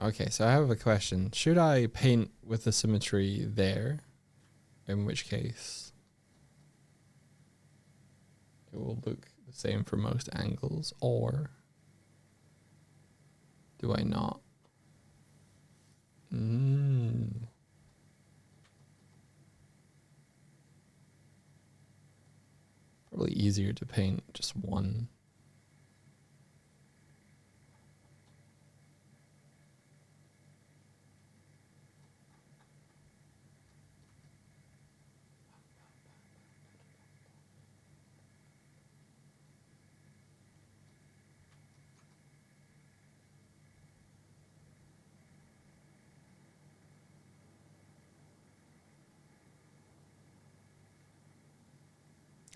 Okay, so I have a question. Should I paint with the symmetry there? In which case, it will look the same for most angles, or do I not? Probably easier to paint just one.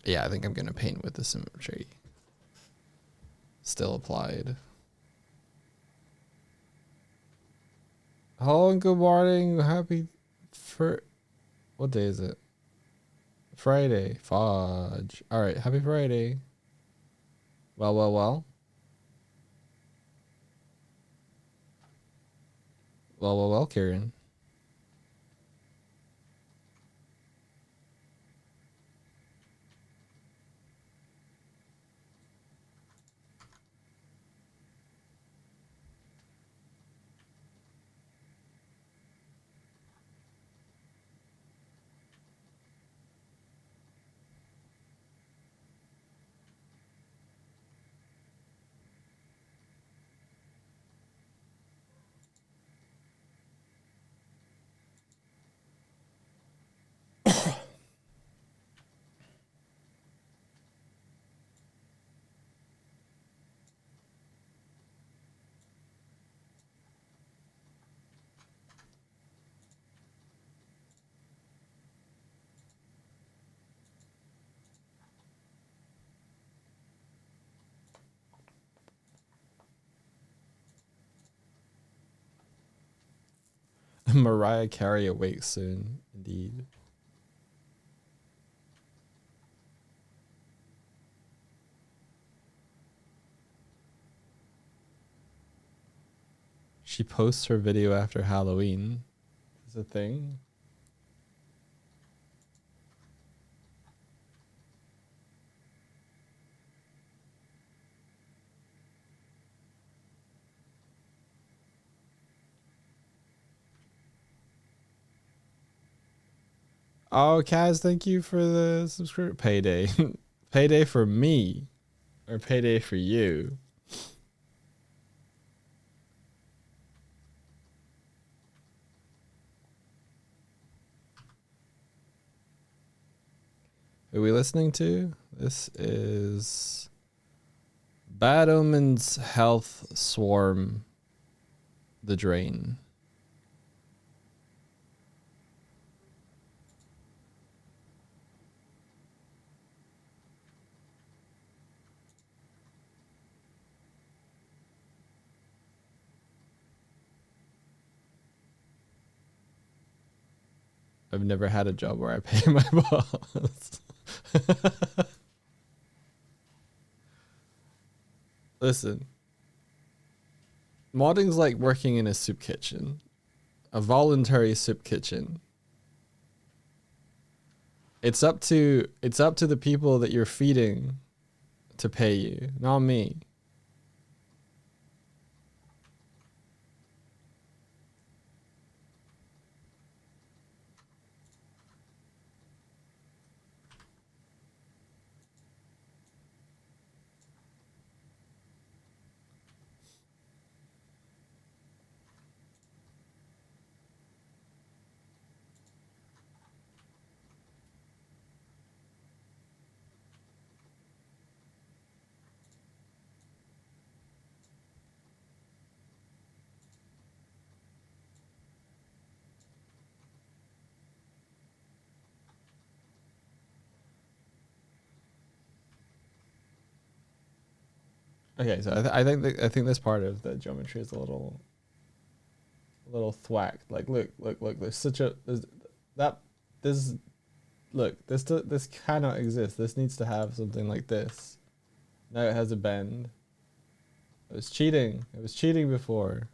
Yeah, I think I'm gonna paint with the symmetry still applied. Hello and good morning. Happy what day is it? Friday. Fudge. All right. Happy Friday. Well, well, well. Well, well, well, Kieran. Mariah Carey awakes soon, indeed. She posts her video after Halloween. Is a thing. Oh, Kaz, thank you for the subscription. Payday. Payday for me. Or payday for you. Who are we listening to? This is Bad Omens Health Swarm The Drain. I've never had a job where I pay my boss. Listen, modding's like working in a soup kitchen, a voluntary soup kitchen. It's up to the people that you're feeding to pay you, not me. Okay, so I think this part of the geometry is a little thwacked. Like, look. There's such a that this look this cannot exist. This needs to have something like this. Now it has a bend. It was cheating. It was cheating before.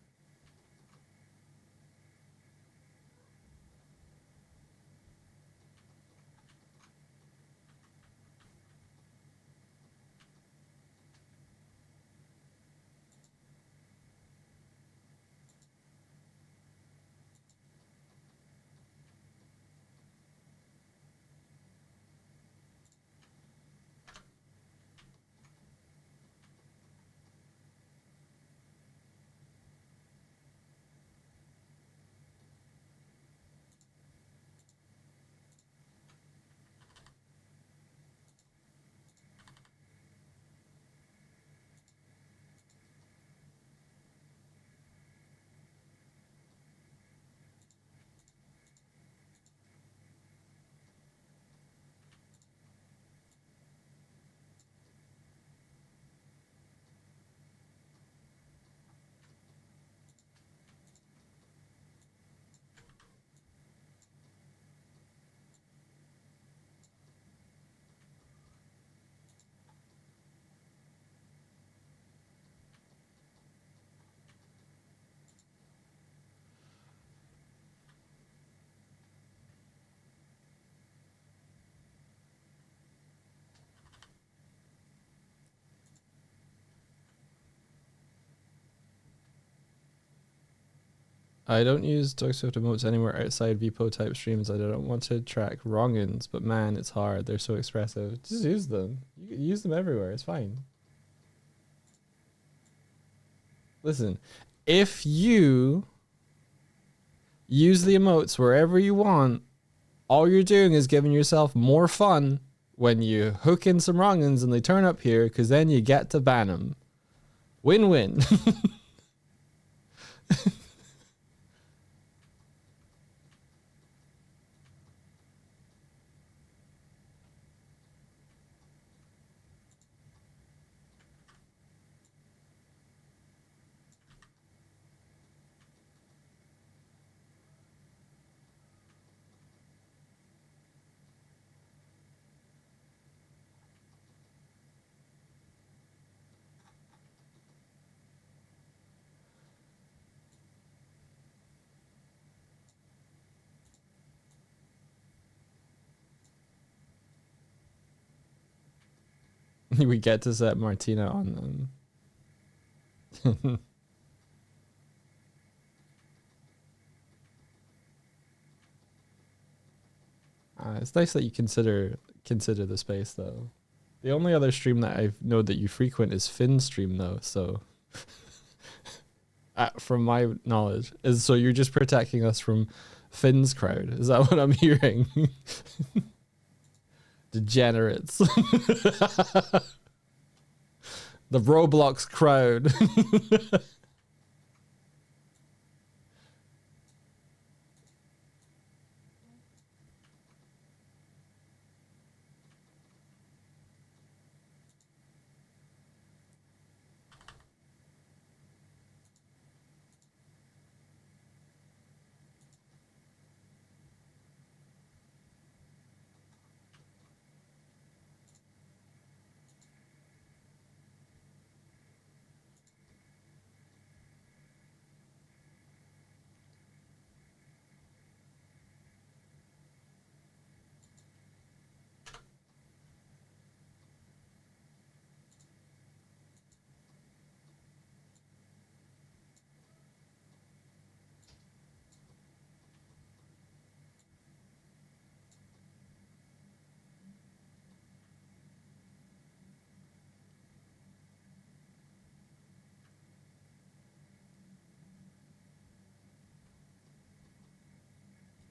I don't use DuckSwift emotes anywhere outside VPO type streams. I don't want to track wrongins, but man, it's hard. They're so expressive. Just use them. You can use them everywhere. It's fine. Listen, if you use the emotes wherever you want, all you're doing is giving yourself more fun when you hook in some wrongins and they turn up here, because then you get to ban them. Win-win. We get to set Martina on them. It's nice that you consider the space though. The only other stream that I know that you frequent is Finn's stream though, so from my knowledge, is so you're just protecting us from Finn's crowd. Is that what I'm hearing? Degenerates. The Roblox crowd.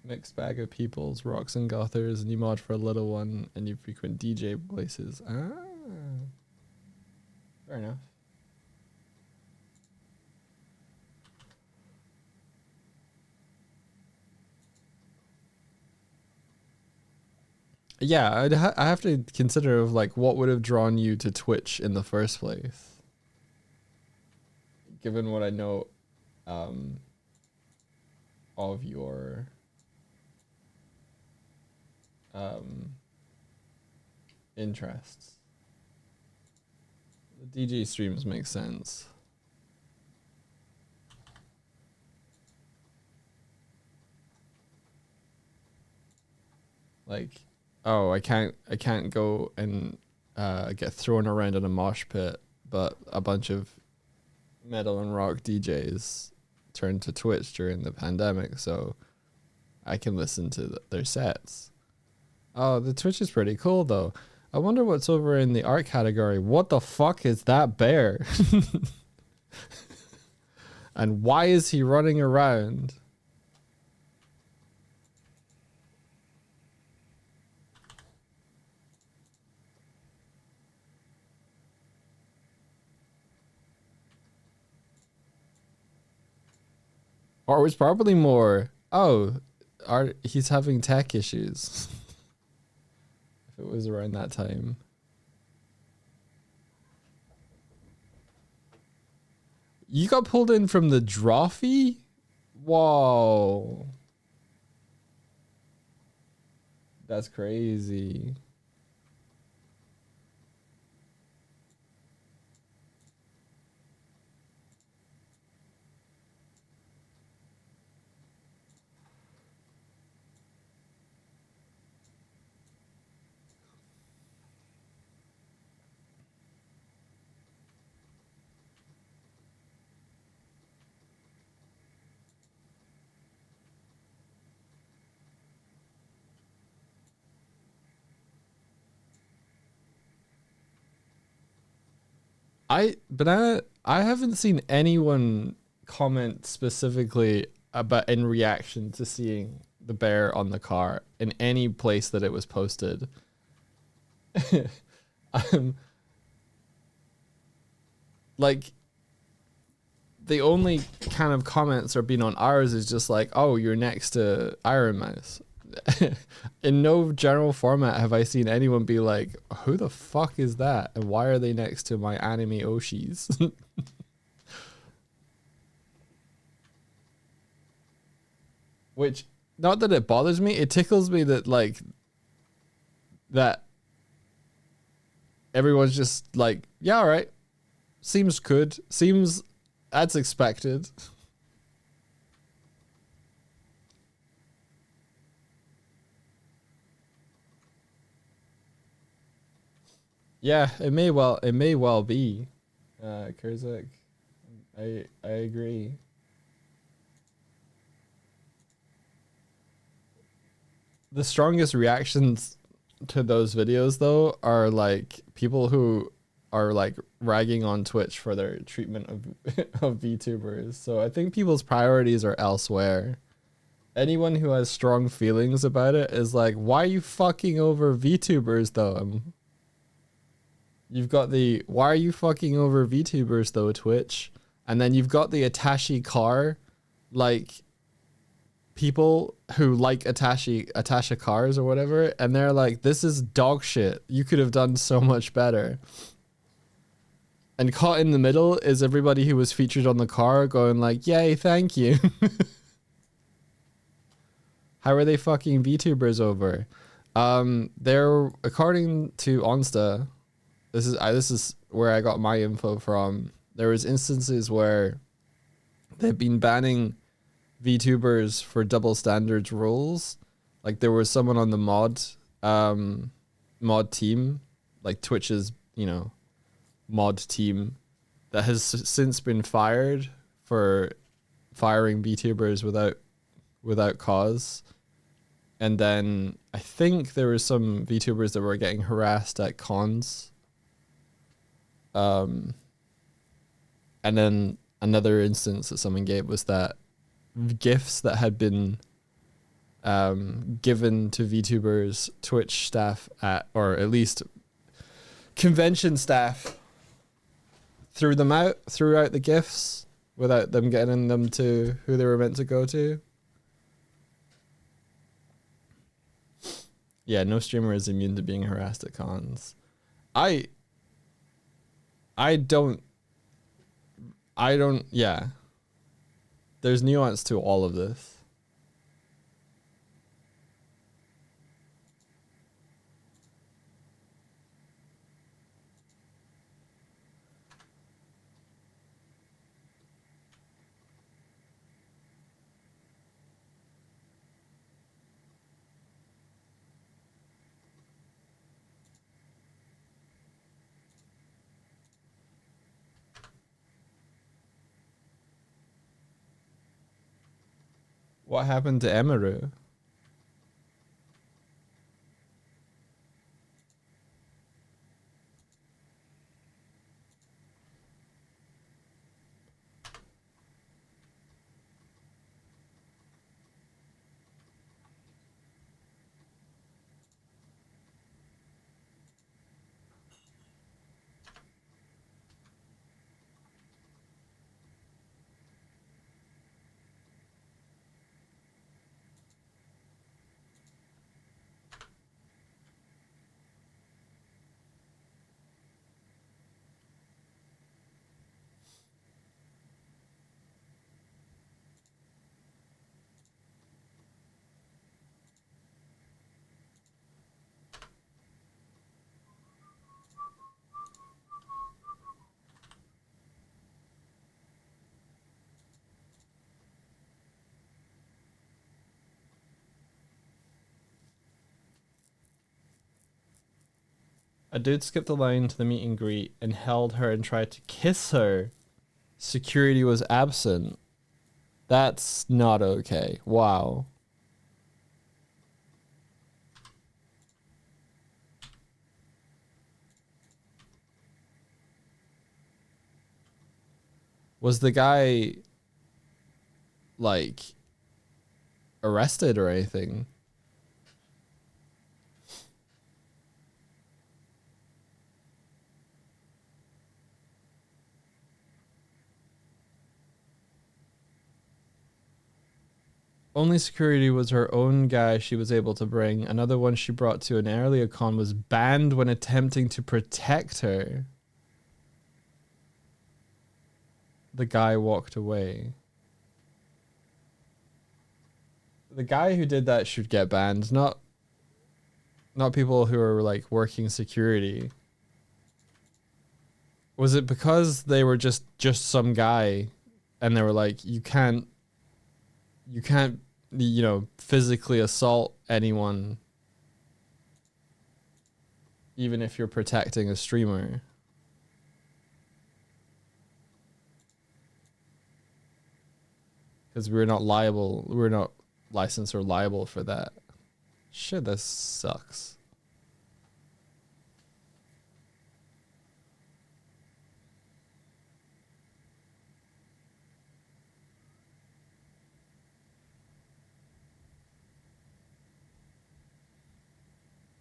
Mixed bag of peoples, rocks and gothers, and you mod for a little one, and you frequent DJ places. Ah, fair enough. Yeah, I have to consider of like what would have drawn you to Twitch in the first place. given what I know um, of your um, interests. The DJ streams make sense. Like, oh, I can't go and get thrown around in a mosh pit, but a bunch of metal and rock DJs turned to Twitch during the pandemic, so I can listen to their sets. Oh, the Twitch is pretty cool though. I wonder what's over in the art category. What the fuck is that bear? And why is he running around? Or it was probably more, oh, he's having tech issues. If it was around that time. You got pulled in from the Drawfee? Whoa. That's crazy. I haven't seen anyone comment specifically about in reaction to seeing the bear on the car in any place that it was posted. Like the only kind of comments are being on ours is just like, oh, you're next to Iron Mouse. In no general format have I seen anyone be like, who the fuck is that? And why are they next to my anime Oshis? Which, not that it bothers me, it tickles me that like that everyone's just like, yeah, all right. Seems good. Seems as expected. Yeah, it may well be. Kurzak. I agree. The strongest reactions to those videos though are like people who are like ragging on Twitch for their treatment of of VTubers. So I think people's priorities are elsewhere. Anyone who has strong feelings about it is like, why are you fucking over VTubers though? You've got the why are you fucking over VTubers though, Twitch? And then you've got the Atashi car, like people who like Atasha cars or whatever, and they're like, this is dog shit. You could have done so much better. And caught in the middle is everybody who was featured on the car going like, yay, thank you. How are they fucking VTubers over? They're, according to Onsta, this is where I got my info from. There was instances where they've been banning VTubers for double standards rules. Like there was someone on the mod team, like Twitch's, mod team, that has since been fired for firing VTubers without cause. And then I think there were some VTubers that were getting harassed at cons. And then another instance that someone gave was that gifts that had been given to VTubers, Twitch staff or at least convention staff threw out the gifts without them getting them to who they were meant to go to. Yeah, no streamer is immune to being harassed at cons. I I don't, yeah. There's nuance to all of this. What happened to Emiru? A dude skipped the line to the meet and greet and held her and tried to kiss her. Security was absent. That's not okay. Wow. Was the guy like arrested or anything? Only security was her own guy she was able to bring. Another one she brought to an earlier con was banned when attempting to protect her. The guy walked away. The guy who did that should get banned, not people who are like working security. Was it because they were just some guy and they were like, you can't physically assault anyone even if you're protecting a streamer? Because we're not licensed or liable for that. Shit, that sucks.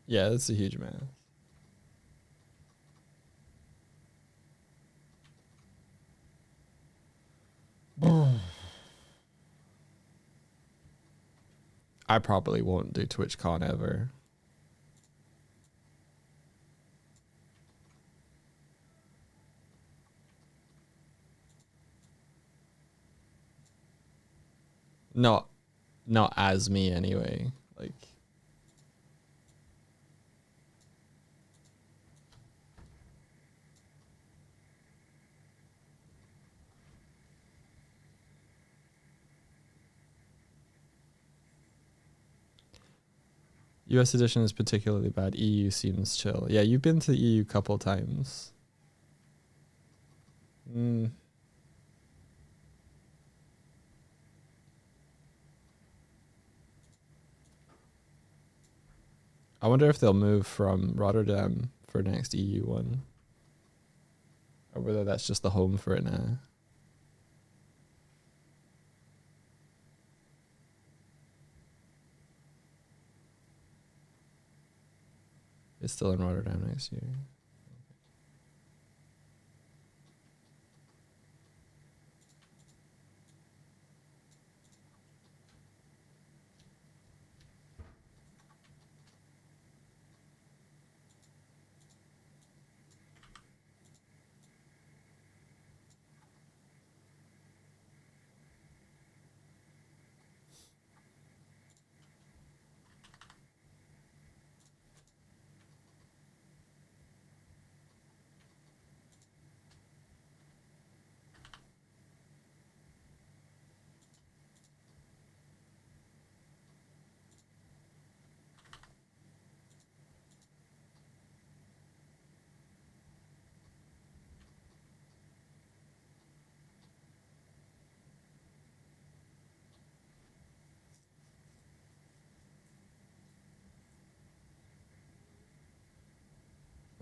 Yeah, that's a huge mess. I probably won't do TwitchCon ever. Not as me anyway. Like, US edition is particularly bad. EU seems chill. Yeah, you've been to the EU a couple times. I wonder if they'll move from Rotterdam for next EU one. Or whether that's just the home for it now. It's still in Rotterdam next year.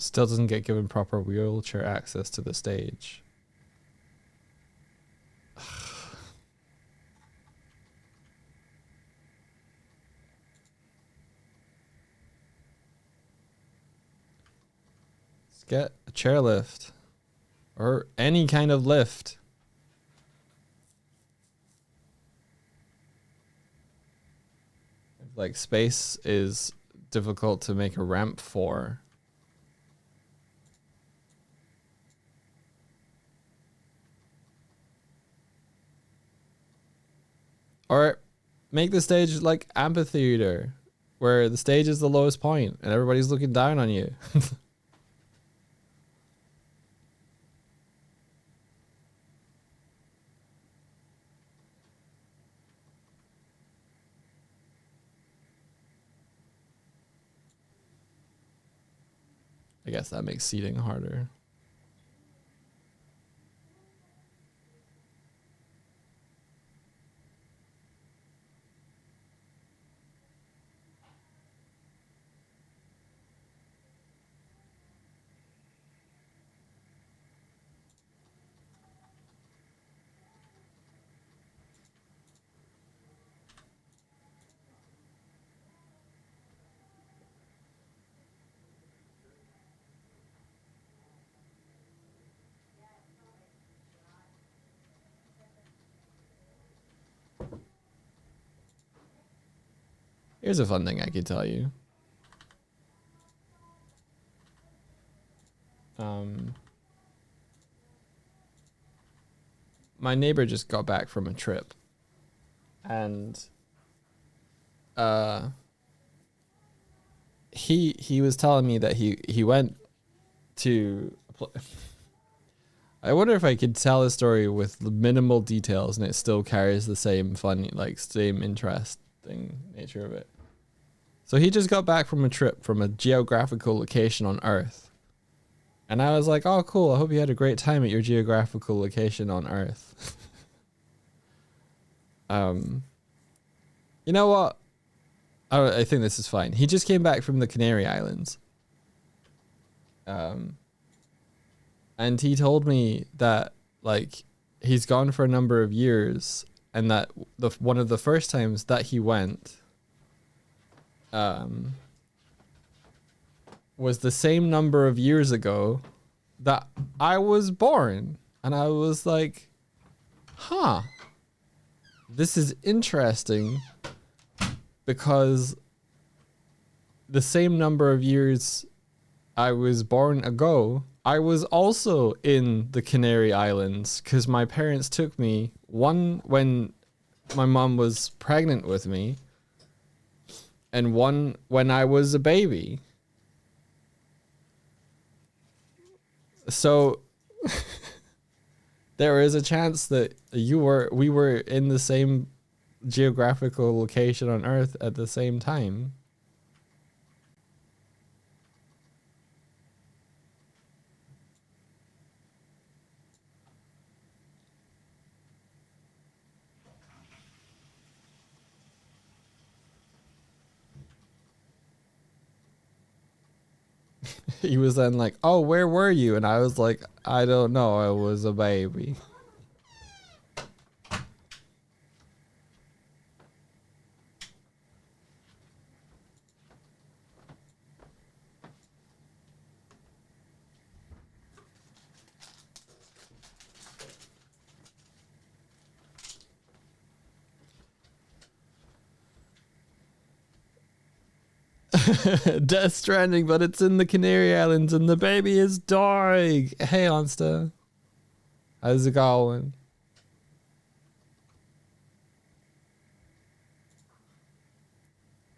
Still doesn't get given proper wheelchair access to the stage. Let's get a chairlift. Or any kind of lift. Like space is difficult to make a ramp for. Or make the stage like amphitheater, where the stage is the lowest point and everybody's looking down on you. I guess that makes seating harder. Here's a fun thing I could tell you. My neighbor just got back from a trip, and he was telling me that he went to I wonder if I could tell a story with minimal details and it still carries the same funny, like same interesting nature of it. So he just got back from a trip from a geographical location on Earth. And I was like, oh, cool. I hope you had a great time at your geographical location on Earth. You know what? I think this is fine. He just came back from the Canary Islands. And he told me that, like, he's gone for a number of years and that one of the first times that he went was the same number of years ago that I was born. And I was like, huh, this is interesting, because the same number of years I was born ago, I was also in the Canary Islands, because my parents took me, one when my mom was pregnant with me, and one when I was a baby. So there is a chance that we were in the same geographical location on Earth at the same time. He was then like, oh, where were you? And I was like, I don't know. I was a baby. Death Stranding, but it's in the Canary Islands and the baby is dying. Hey, Onsta. How's it going?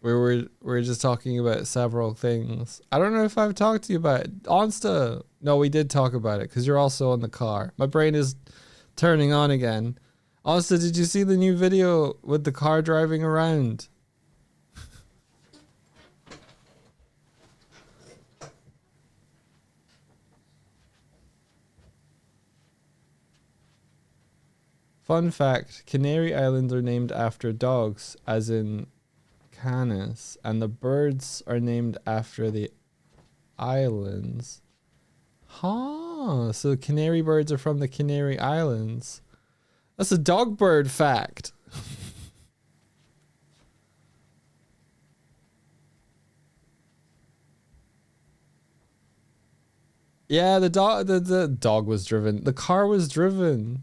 We were just talking about several things. I don't know if I've talked to you about it. Onsta. No, we did talk about it because you're also in the car. My brain is turning on again. Onsta, did you see the new video with the car driving around? Fun fact, Canary Islands are named after dogs, as in Canis, and the birds are named after the Islands. Huh. So canary birds are from the Canary Islands. That's a dog bird fact. Yeah, the dog was driven. The car was driven.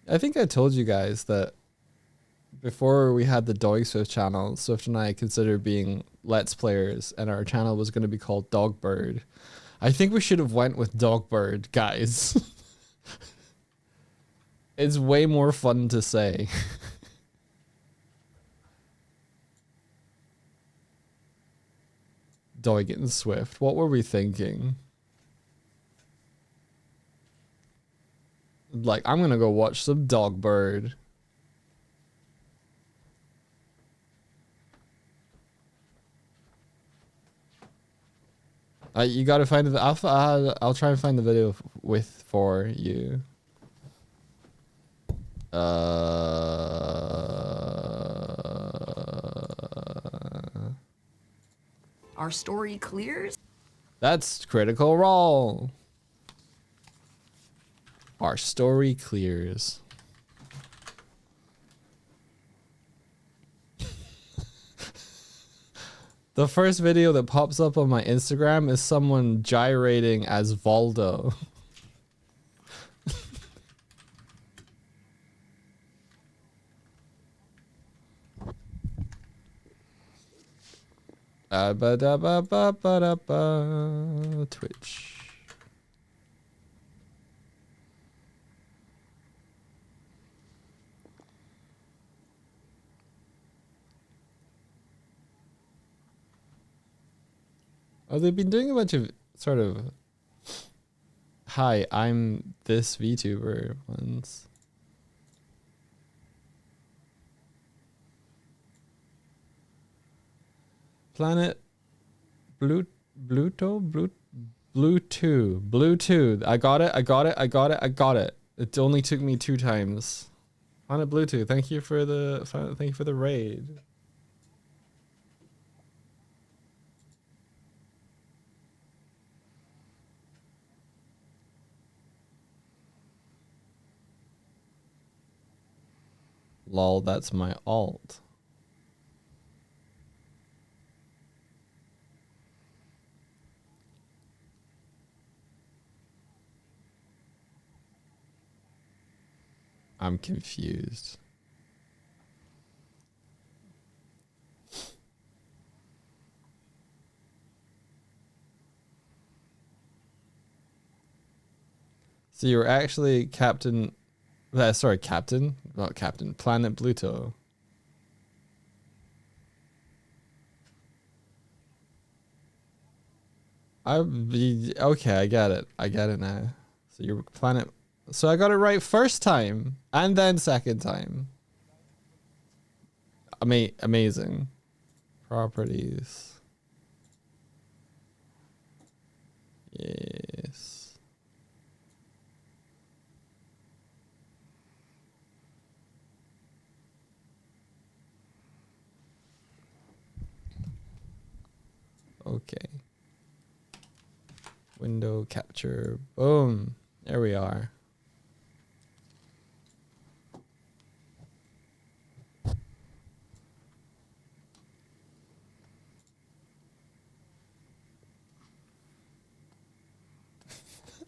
I think I told you guys that before we had the Dog Swift channel, Swift and I considered being Let's Players, and our channel was going to be called Dogbird. I think we should have went with Dogbird, guys. It's way more fun to say. Dog and Swift. What were we thinking? Like, I'm gonna go watch some Dogbird. You gotta find the. I'll try and find the video for you. Our story clears? That's Critical Role. Our story clears. The first video that pops up on my Instagram is someone gyrating as Voldo. Twitch. Oh, they've been doing a bunch of sort of hi, I'm this VTuber ones. Planet Bluetooth. I got it. It only took me 2 times. Planet Bluetooth. Thank you for the raid. Lol, that's my alt. I'm confused. So you're actually Captain... sorry, Captain? Not Captain. Planet Pluto. Okay, I get it. I get it now. So you're Planet... So I got it right first time. And then second time. Amazing. Properties. Yes. Okay. Window capture. Boom. There we are.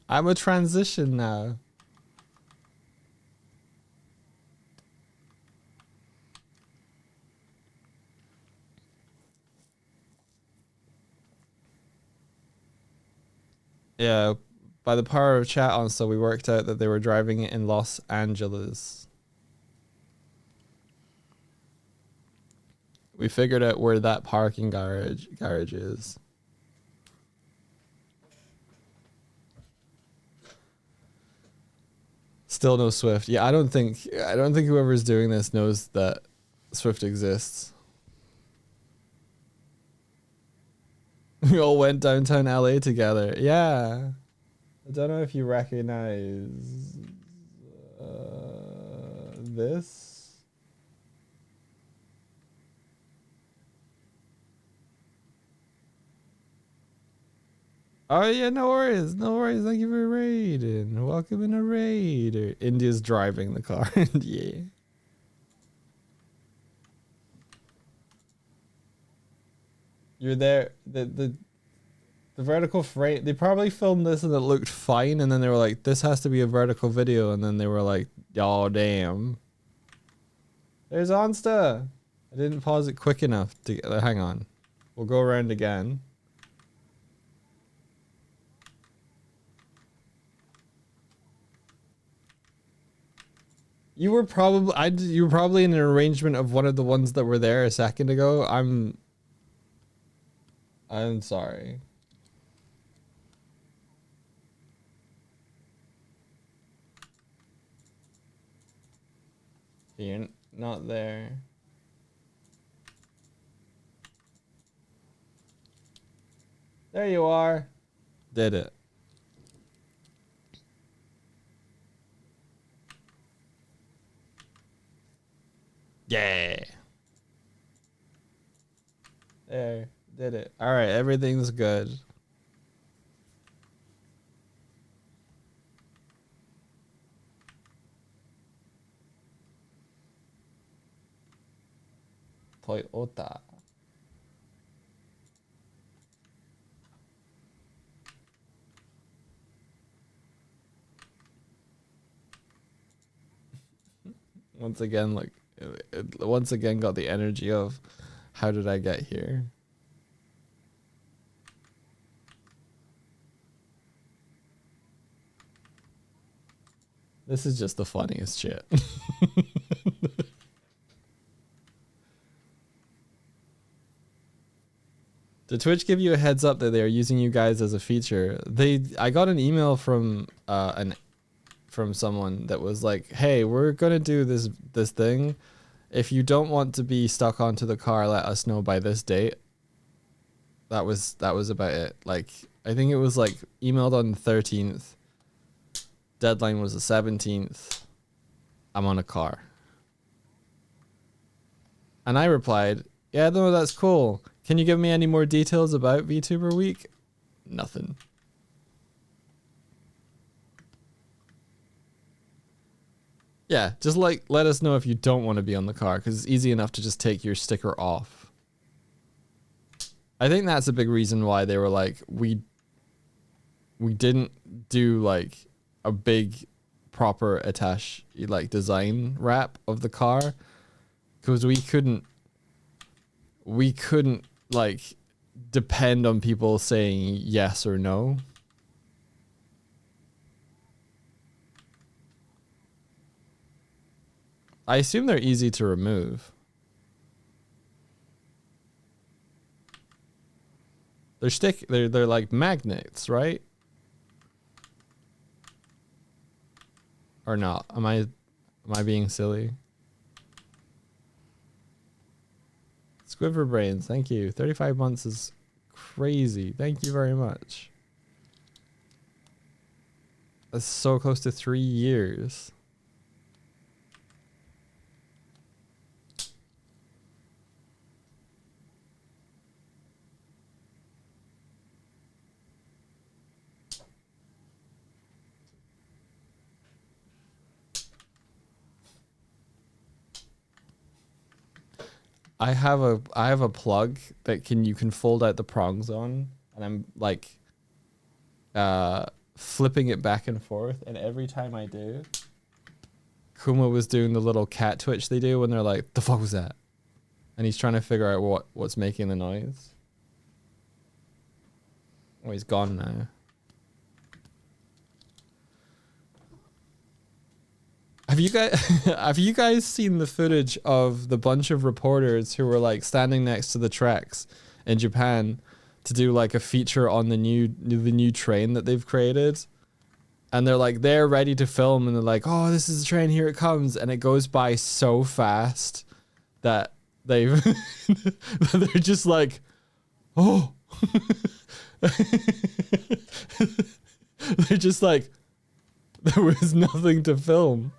I'm a transition now. Yeah, by the power of chat on, so we worked out that they were driving it in Los Angeles. We figured out where that parking garage is. Still no Swift. Yeah, I don't think whoever's doing this knows that Swift exists. We all went downtown LA together. Yeah. I don't know if you recognize this. Oh yeah, no worries, no worries. Thank you for raiding. Welcome in a raider. India's driving the car. Yeah. You're there. The vertical frame. They probably filmed this and it looked fine, and then they were like, "This has to be a vertical video," and then they were like, "Oh damn." There's Onsta. I didn't pause it quick enough to get. Hang on. We'll go around again. You were probably you were probably in an arrangement of one of the ones that were there a second ago. I'm sorry. You're not there. There you are. Did it. Yeah. There. Did it. All right. Everything's good. Toyota. Once again, like, once again got the energy of, how did I get here? This is just the funniest shit. Did Twitch give you a heads up that they are using you guys as a feature? I got an email from from someone that was like, "Hey, we're gonna do this thing. If you don't want to be stuck onto the car, let us know by this date." That was about it. Like, I think it was like emailed on the 13th. Deadline was the 17th. I'm on a car. And I replied, "Yeah, no, that's cool. Can you give me any more details about VTuber Week?" Nothing. Yeah, just like let us know if you don't want to be on the car, because it's easy enough to just take your sticker off. I think that's a big reason why they were like, we didn't do like a big proper attach like design wrap of the car, because we couldn't like depend on people saying yes or no. I assume they're easy to remove. They're like magnets, right? Or not? Am I being silly? Squiver Brains, thank you. 35 months is crazy. Thank you very much. That's so close to 3 years. I have a plug that you can fold out the prongs on, and I'm like flipping it back and forth, and every time I do, Kuma was doing the little cat twitch they do when they're like, "The fuck was that?" And he's trying to figure out what's making the noise. Oh, he's gone now. Have you guys seen the footage of the bunch of reporters who were like standing next to the tracks in Japan to do like a feature on the new train that they've created? And they're ready to film, and they're like, "Oh, this is the train, here it comes," and it goes by so fast that they're just like, "Oh." They're just like, there was nothing to film.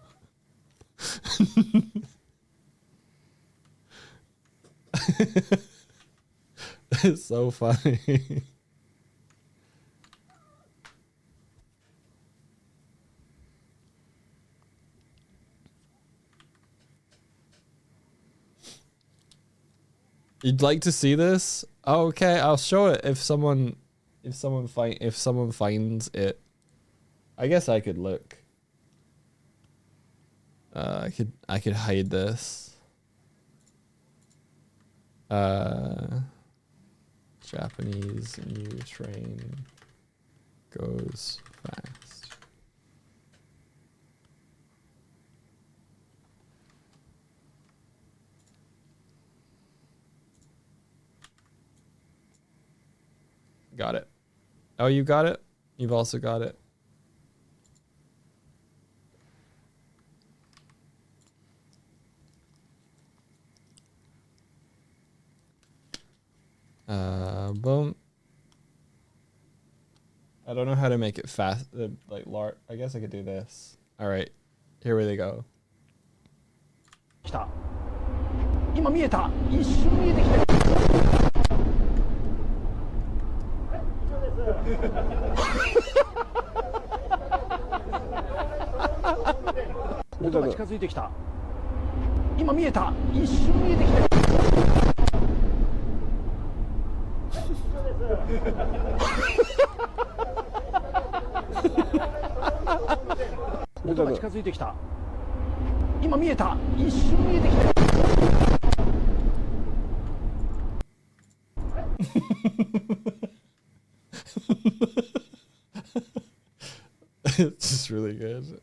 It's so funny. You'd like to see this? Okay, I'll show it if someone finds it. I guess I could look. I could hide this. Japanese new train goes fast. Got it. Oh, you got it? You've also got it. Boom. I don't know how to make it fast, like large. I guess I could do this. All right, here we go. 来た。今見えた。一瞬見えてきた。音が近づいてきた。今見えた。一瞬見えてきた。音が近づいてきた。今見えた。一瞬見えてきた。It's just really good.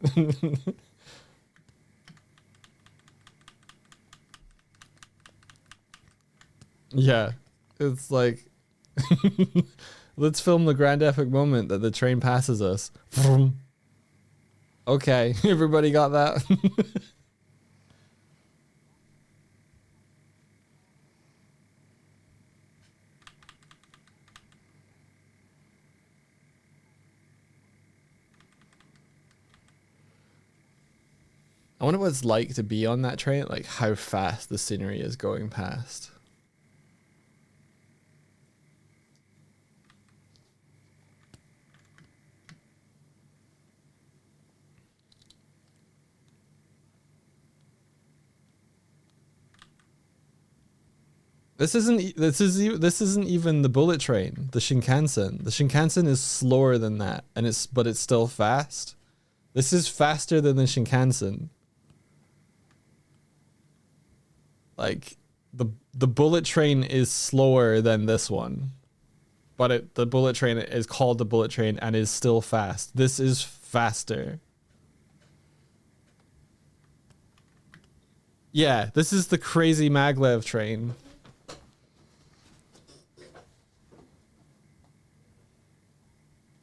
Yeah, it's like let's film the grand epic moment that the train passes us. Okay, everybody got that? I wonder what it's like to be on that train, like how fast the scenery is going past. This isn't even the bullet train, the Shinkansen. The Shinkansen is slower than that, and it's still fast. This is faster than the Shinkansen. Like the bullet train is slower than this one, but the bullet train is called the bullet train and is still fast. This is faster. Yeah, this is the crazy maglev train.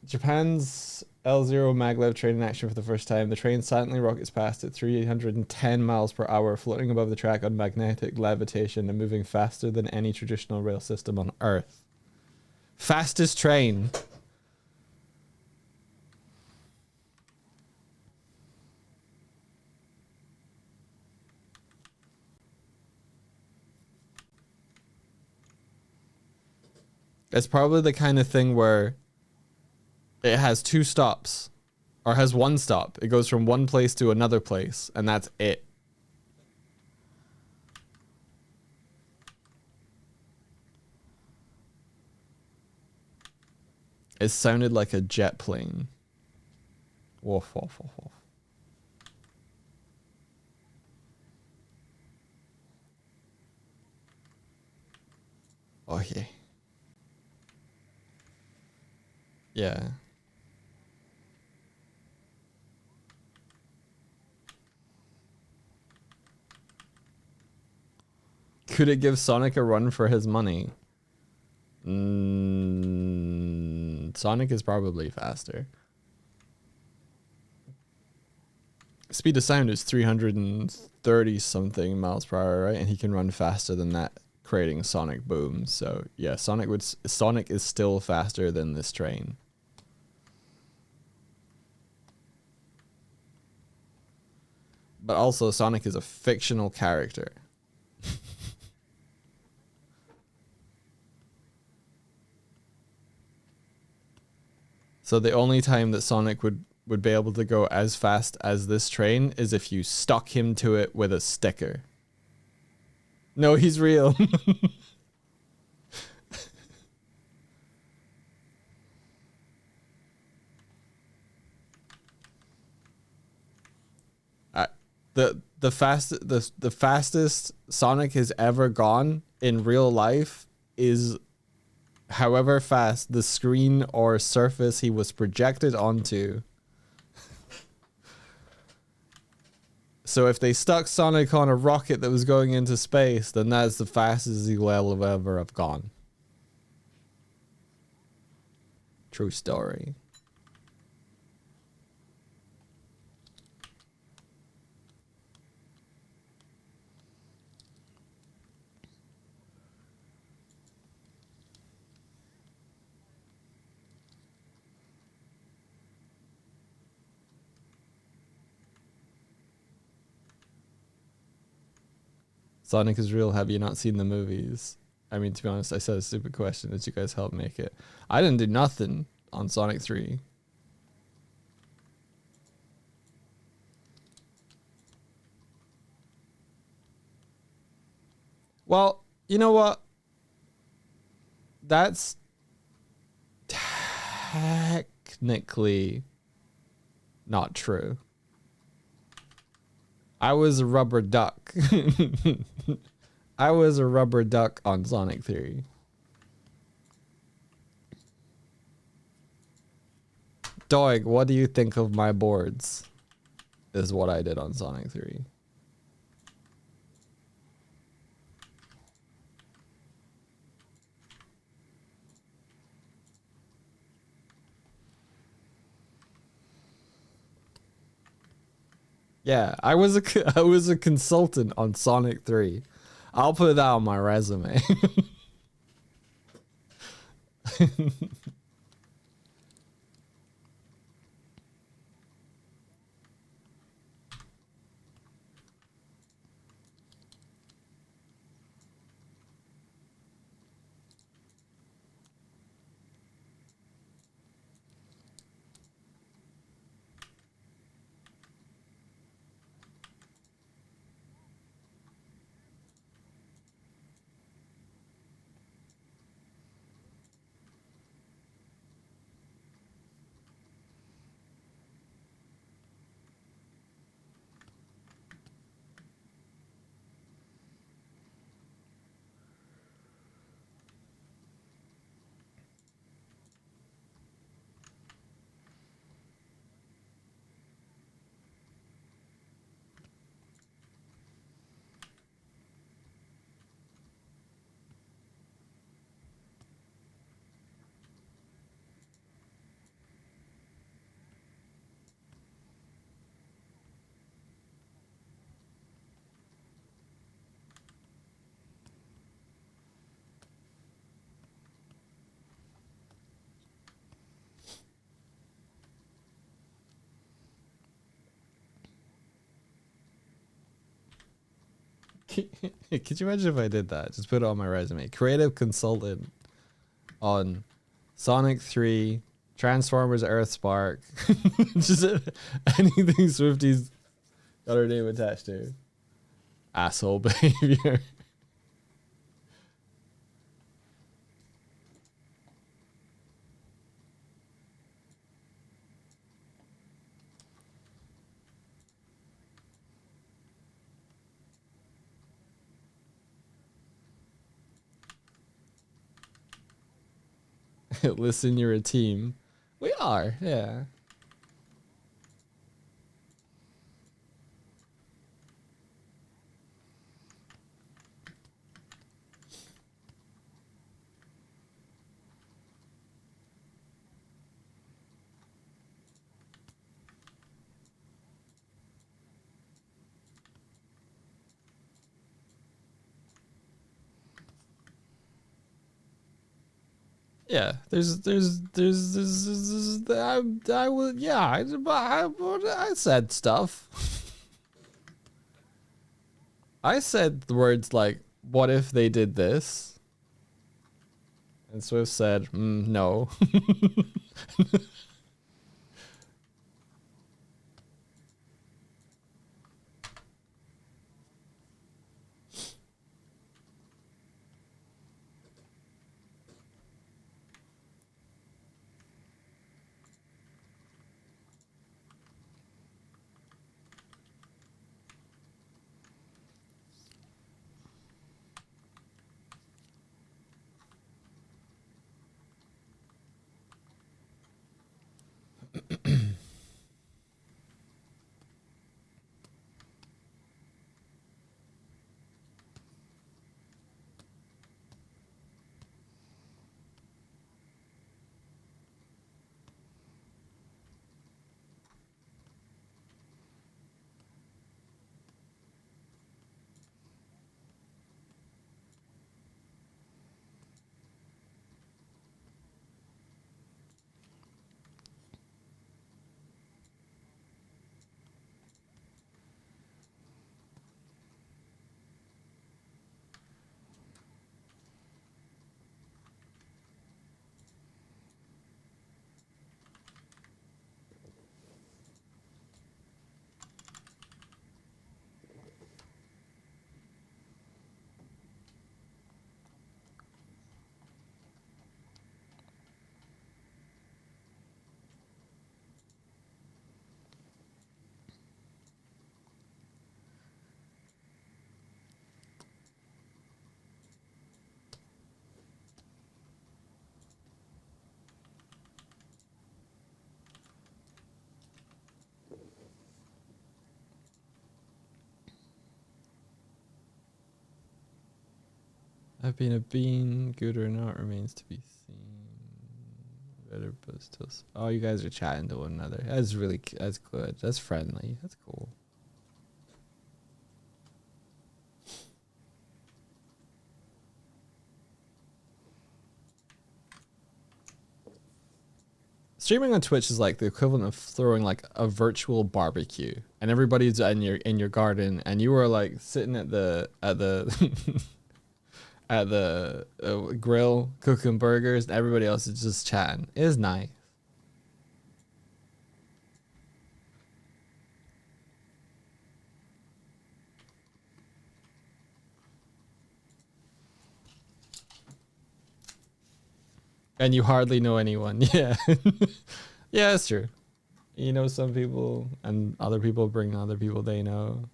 Japan's L0 maglev train in action for the first time. The train silently rockets past at 310 miles per hour, floating above the track on magnetic levitation and moving faster than any traditional rail system on Earth. Fastest train. It's probably the kind of thing where it has 2 stops, or has 1 stop. It goes from one place to another place, and that's it. It sounded like a jet plane. Woof, woof, woof, woof. Oh, yeah. Yeah. Could it give Sonic a run for his money? Sonic is probably faster. Speed of sound is 330 something miles per hour, right? And he can run faster than that, creating sonic booms. So yeah, Sonic is still faster than this train. But also Sonic is a fictional character. So the only time that Sonic would be able to go as fast as this train is if you stuck him to it with a sticker. No, he's real. The fastest Sonic has ever gone in real life is however fast the screen or surface he was projected onto. So if they stuck Sonic on a rocket that was going into space, then that's the fastest he will ever have gone. True story. Sonic is real. Have you not seen the movies? I mean, to be honest, I said a stupid question that you guys helped make it. I didn't do nothing on Sonic 3. Well, you know what? That's technically not true. I was a rubber duck. I was a rubber duck on Sonic 3. Doig, what do you think of my boards? Is what I did on Sonic 3. Yeah, I was a consultant on Sonic 3. I'll put that on my resume. Could you imagine if I did that? Just put it on my resume. Creative consultant on Sonic 3, Transformers Earthspark. Just anything Swifty's got her name attached to. Asshole behavior. Listen, you're a team. We are, yeah. Yeah, I would, yeah, I said stuff. I said the words like, what if they did this? And Swift said, no. I've been a bean, good or not, remains to be seen. Better post us. Oh, you guys are chatting to one another. That's really, that's good. That's friendly. That's cool. Streaming on Twitch is like the equivalent of throwing like a virtual barbecue, and everybody's in your garden, and you are like sitting at the at the grill cooking burgers, and everybody else is just chatting. It is nice. And you hardly know anyone. Yeah. Yeah, that's true. You know some people, and other people bring other people they know.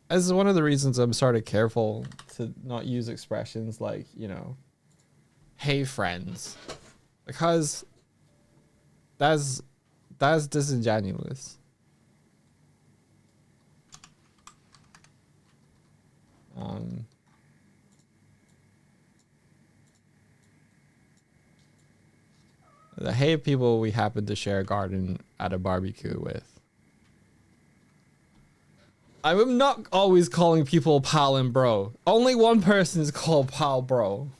This is one of the reasons I'm sort of careful to not use expressions like, you know, hey friends, because that's disingenuous. The hey people we happen to share a garden at a barbecue with. I'm not always calling people pal and bro. Only one person is called pal bro.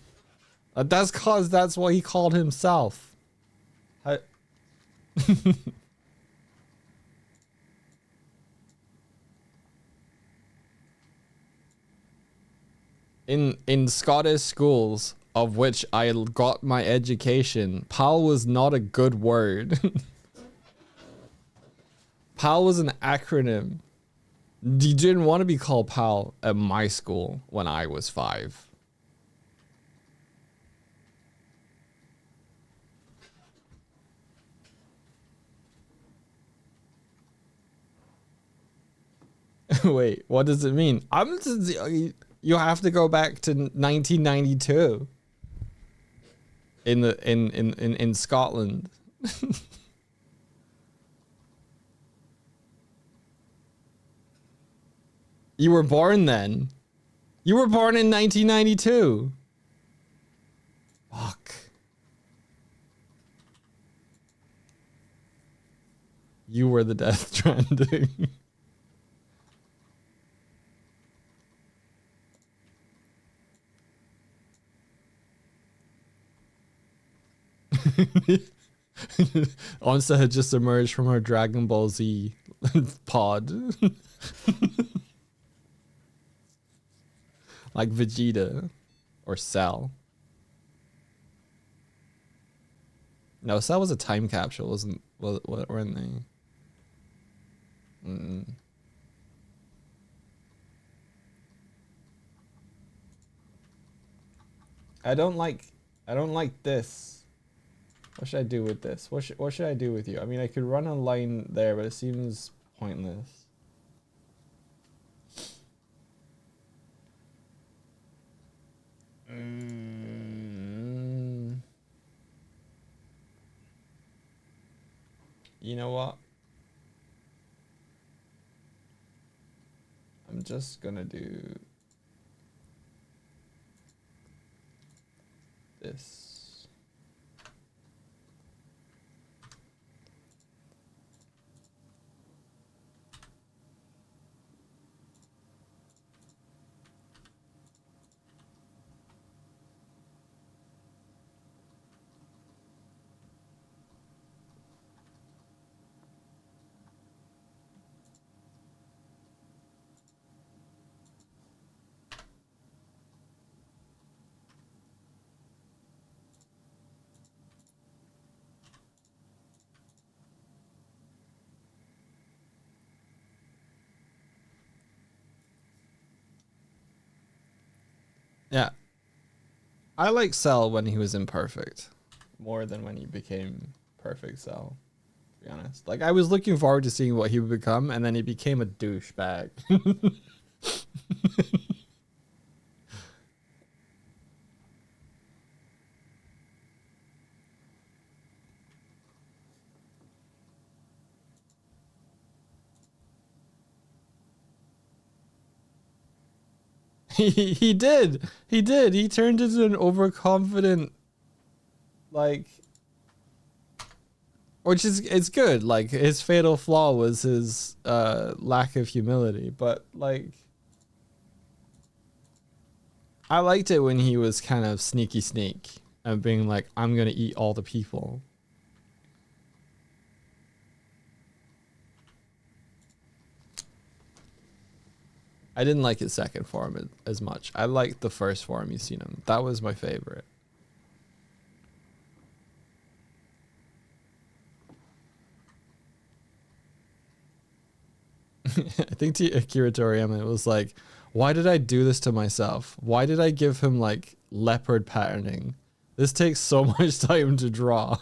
That's cause that's what he called himself. In Scottish schools, of which I got my education, pal was not a good word. Pal was an acronym. You didn't want to be called pal at my school when I was 5. Wait, what does it mean? You have to go back to 1992 in Scotland. You were born then. You were born in 1992. Fuck. You were the Death Stranding. Onsa had just emerged from her Dragon Ball Z pod. Like Vegeta or Cell. No, Cell was a time capsule, weren't they? I don't like this. What should I do with this? What should I do with you? I mean, I could run a line there, but it seems pointless. You know what? I'm just gonna do this. Yeah. I like Cell when he was imperfect more than when he became perfect Cell, to be honest. Like, I was looking forward to seeing what he would become, and then he became a douchebag. He did. He did. He turned into an overconfident, like, which is, it's good. Like, his fatal flaw was his lack of humility, but like, I liked it when he was kind of sneak and being like, I'm gonna eat all the people. I didn't like his second form as much. I liked the first form you seen him. That was my favorite. I think Akira Toriyama was like, why did I do this to myself? Why did I give him like leopard patterning? This takes so much time to draw.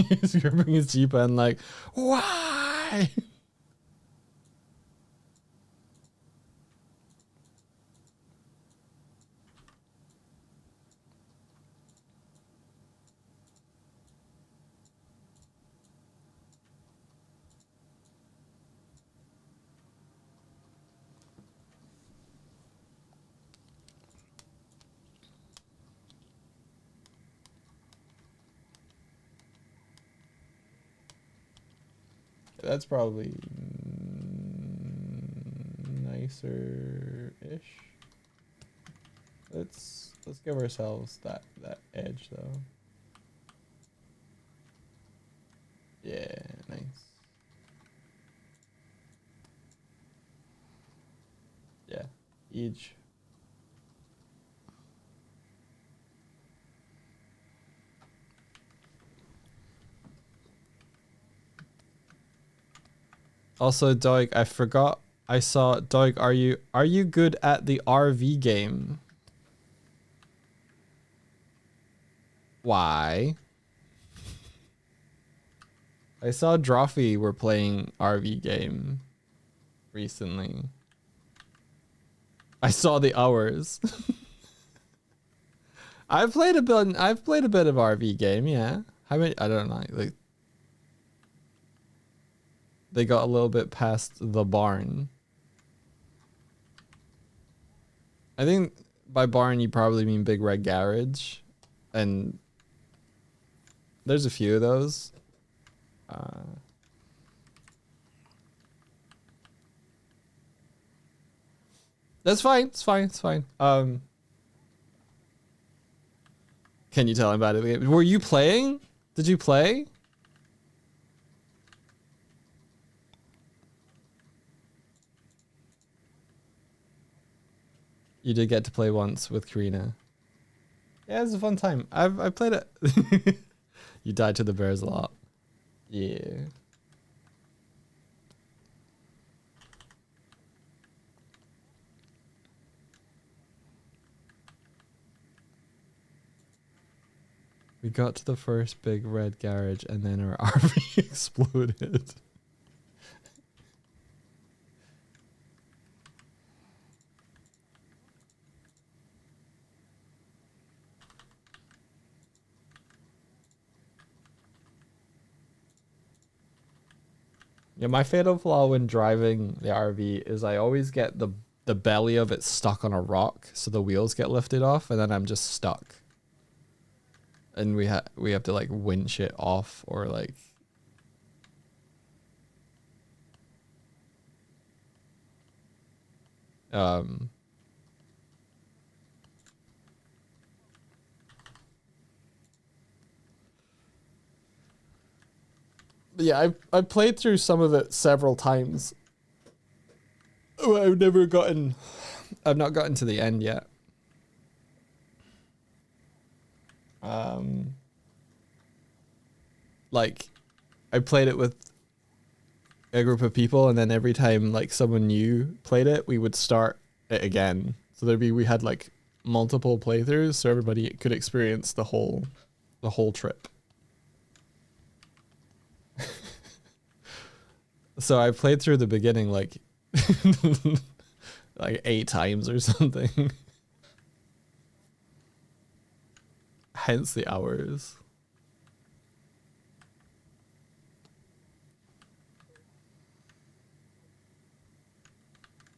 He's gripping his Jeep and like, why? That's probably nicer-ish. Let's give ourselves that edge though. Yeah, nice. Yeah, edge. Also, Doig, I forgot. I saw Doig. Are you good at the RV game? Why? I saw Drophy were playing RV game recently. I saw the hours. I've played a bit. I've played a bit of RV game. Yeah. How many? I don't know. Like, they got a little bit past the barn. I think by barn you probably mean Big Red Garage, and there's a few of those. That's fine. It's fine. It's fine. Can you tell him about it? Were you playing? Did you play? You did get to play once with Karina. Yeah, it was a fun time. I've played it. You died to the bears a lot. Yeah. We got to the first big red garage and then our RV exploded. Yeah, my fatal flaw when driving the RV is I always get the belly of it stuck on a rock, so the wheels get lifted off, and then I'm just stuck. And we have to like winch it off or like. Um. Yeah, I played through some of it several times. I've not gotten to the end yet. Like, I played it with a group of people, and then every time like someone new played it, we would start it again. So we had like multiple playthroughs, so everybody could experience the whole trip. So I played through the beginning like like 8 times or something. Hence the hours.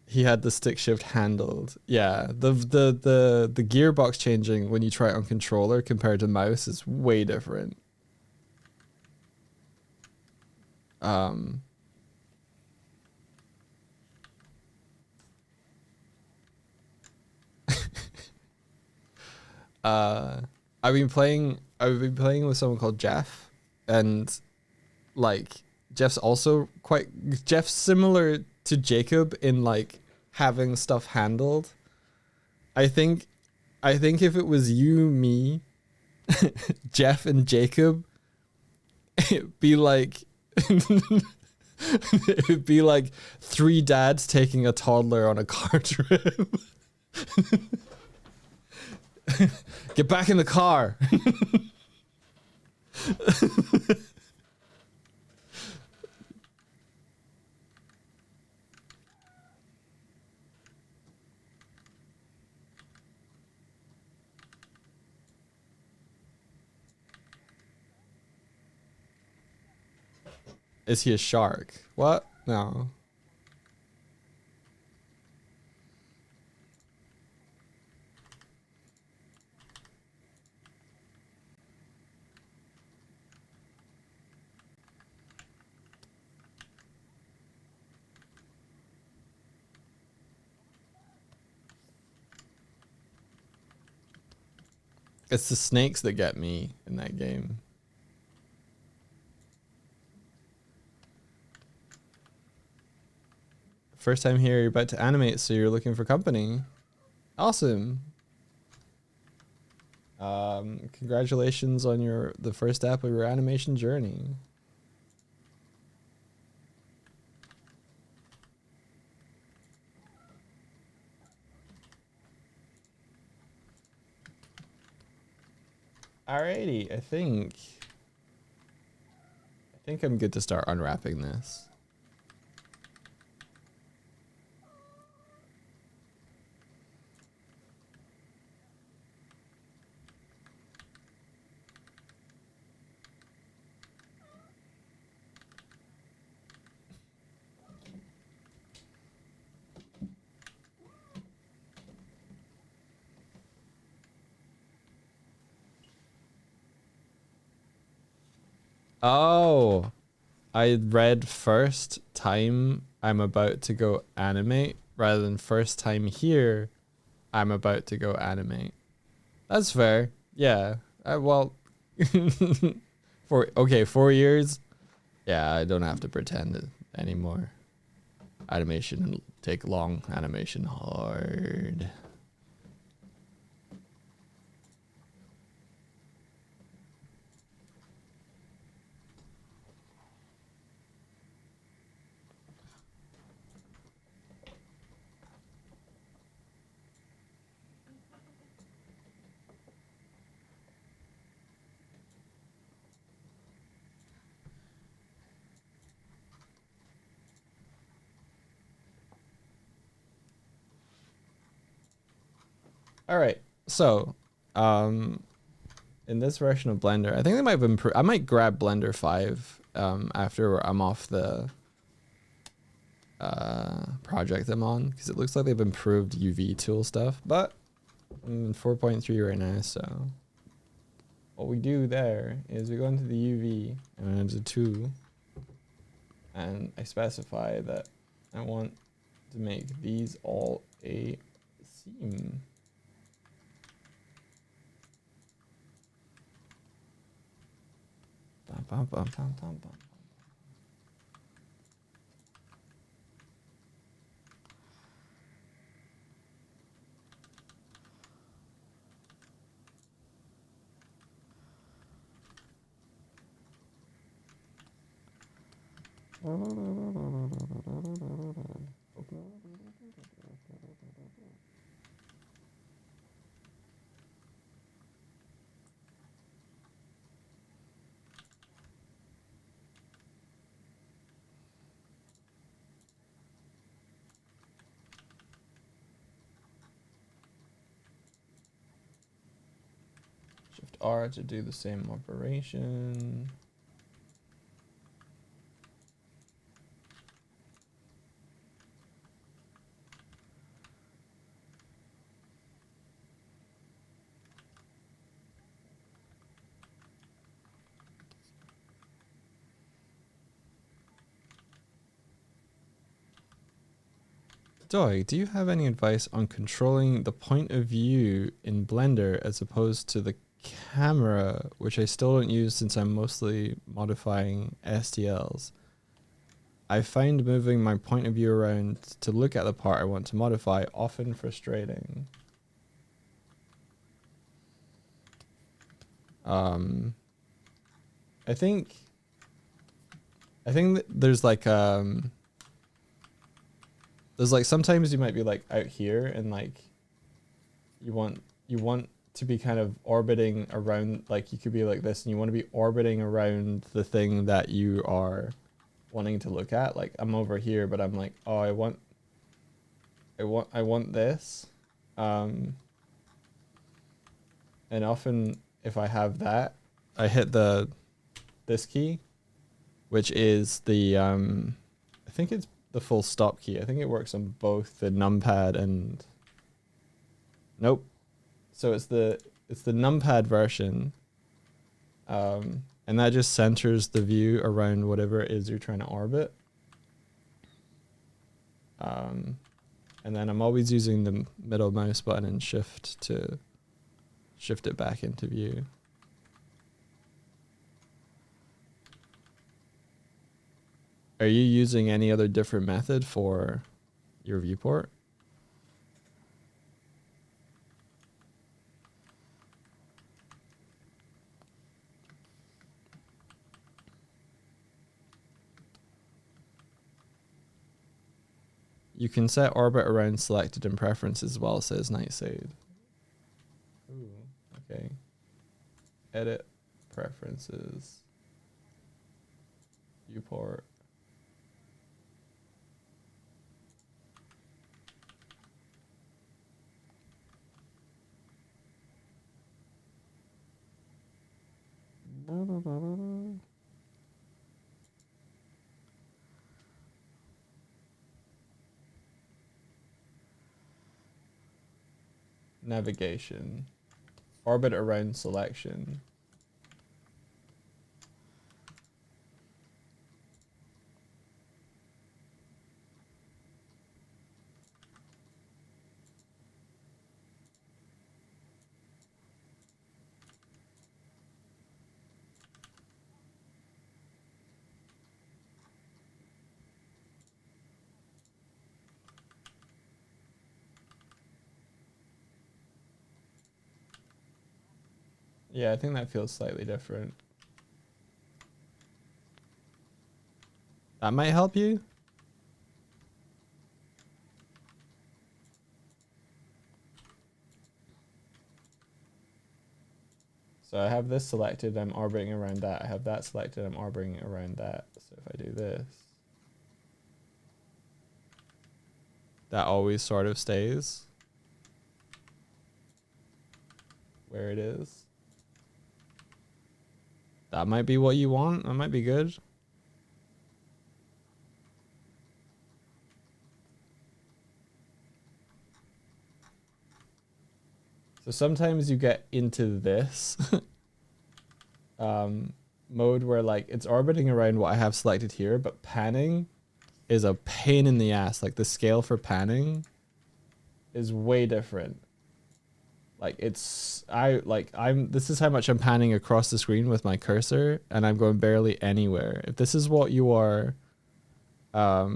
He had the stick shift handled. Yeah, the gearbox changing when you try it on controller compared to mouse is way different. I've been playing with someone called Jeff, and like Jeff's similar to Jacob in like having stuff handled. I think if it was you, me, Jeff and Jacob, it'd be like it'd be like 3 dads taking a toddler on a car trip. Get back in the car. Is he a shark? What? No. It's the snakes that get me in that game. First time here, you're about to animate, so you're looking for company. Awesome. Congratulations on the first step of your animation journey. Alrighty, I think I'm good to start unwrapping this. Oh, I read first time I'm about to go animate rather than first time here I'm about to go animate. That's fair. Yeah. Well, 4 years. Yeah, I don't have to pretend it anymore. Animation take long. Animation hard. All right. So, in this version of Blender, I think they might have improved. I might grab Blender 5 after I'm off the project I'm on, because it looks like they've improved UV tool stuff, but I'm in 4.3 right now, so what we do there is we go into the UV and into 2, and I specify that I want to make these all a seam. Bum, bum, bum, bum, bum, bum. Shift R to do the same operation. Doi, do you have any advice on controlling the point of view in Blender as opposed to the camera, which I still don't use since I'm mostly modifying STLs? I find moving my point of view around to look at the part I want to modify often frustrating. I think that there's like sometimes you might be like out here and like you want to be kind of orbiting around, like you could be like this and you want to be orbiting around the thing that you are wanting to look at. Like I'm over here, but I'm like, oh, I want this. And often if I have that, I hit this key, which is the I think it's the full stop key. I think it works on both the numpad and nope. So it's the numpad version. And that just centers the view around whatever it is you're trying to orbit. And then I'm always using the middle mouse button and shift to shift it back into view. Are you using any other different method for your viewport? You can set orbit around selected in preferences as well, says Nightshade. Ooh, okay. Edit preferences. Viewport. Navigation. Orbit around selection. Yeah, I think that feels slightly different. That might help you. So I have this selected, I'm orbiting around that. I have that selected, I'm orbiting around that. So if I do this, that always sort of stays. where it is. That might be what you want. That might be good. So sometimes you get into this mode where like it's orbiting around what I have selected here, but panning is a pain in the ass. Like the scale for panning is way different. Like this is how much I'm panning across the screen with my cursor, and I'm going barely anywhere. If this is what you are, if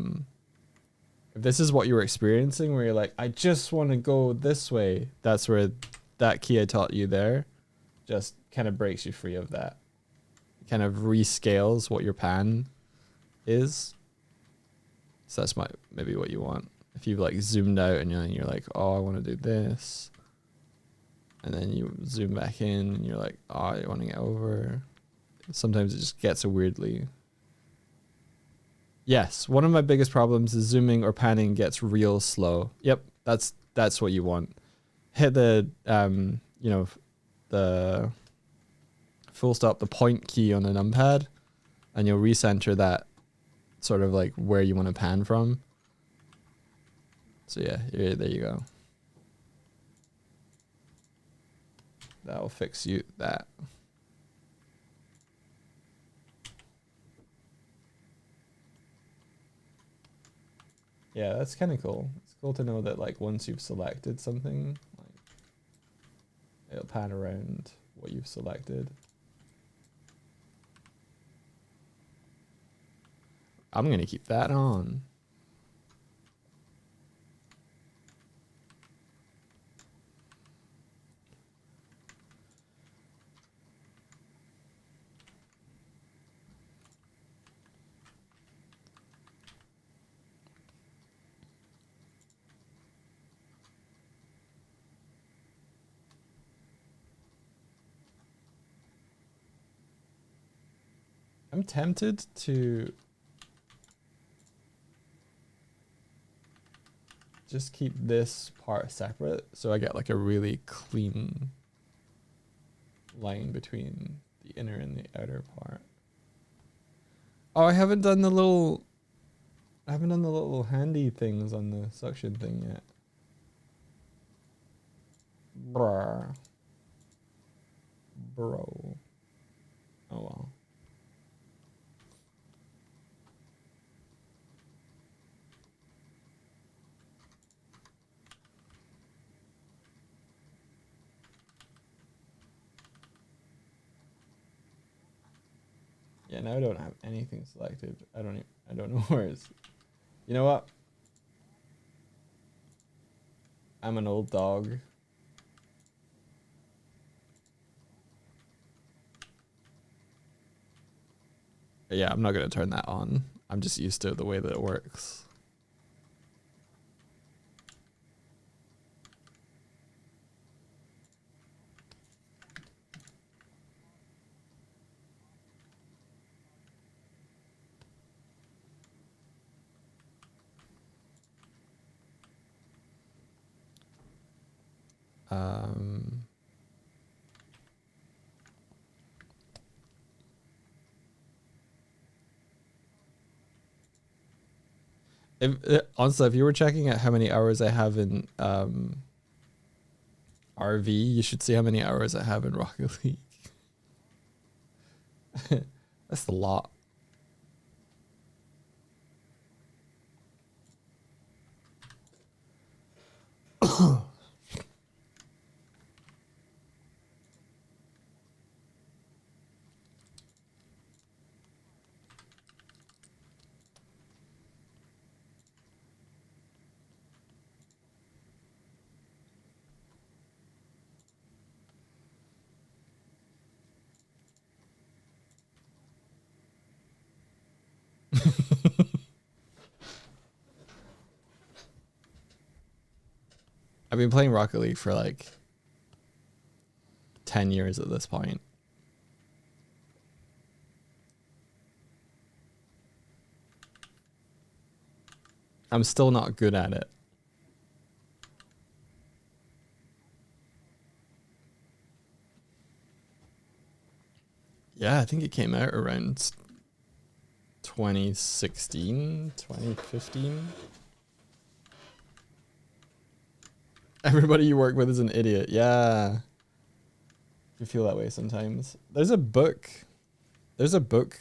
this is what you're experiencing, where you're like, I just want to go this way, that's where that key I taught you there just kind of breaks you free of that. It kind of rescales what your pan is. So that's maybe what you want. If you've like zoomed out and you're like, oh, I want to do this. And then you zoom back in and you're like, oh, you want to get over. Sometimes it just gets a weirdly. Yes, one of my biggest problems is zooming or panning gets real slow. Yep, that's what you want. Hit the the full stop, the point key on the numpad, and you'll recenter that sort of like where you want to pan from. So yeah, there you go. That'll fix you that. Yeah, that's kind of cool. It's cool to know that like once you've selected something, like it'll pan around what you've selected. I'm gonna keep that on. I'm tempted to just keep this part separate so I get like a really clean line between the inner and the outer part. Oh, I haven't done the little handy things on the suction thing yet. Bro. Oh well. Yeah, now I don't have anything selected. I don't know where it's. You know what? I'm an old dog. Yeah, I'm not gonna turn that on. I'm just used to the way that it works. Honestly, if you were checking out how many hours I have in RV, you should see how many hours I have in Rocket League. That's a lot. I've been playing Rocket League for like 10 years at this point. I'm still not good at it. Yeah, I think it came out around 2016, 2015. Everybody you work with is an idiot. Yeah. You feel that way sometimes. There's a book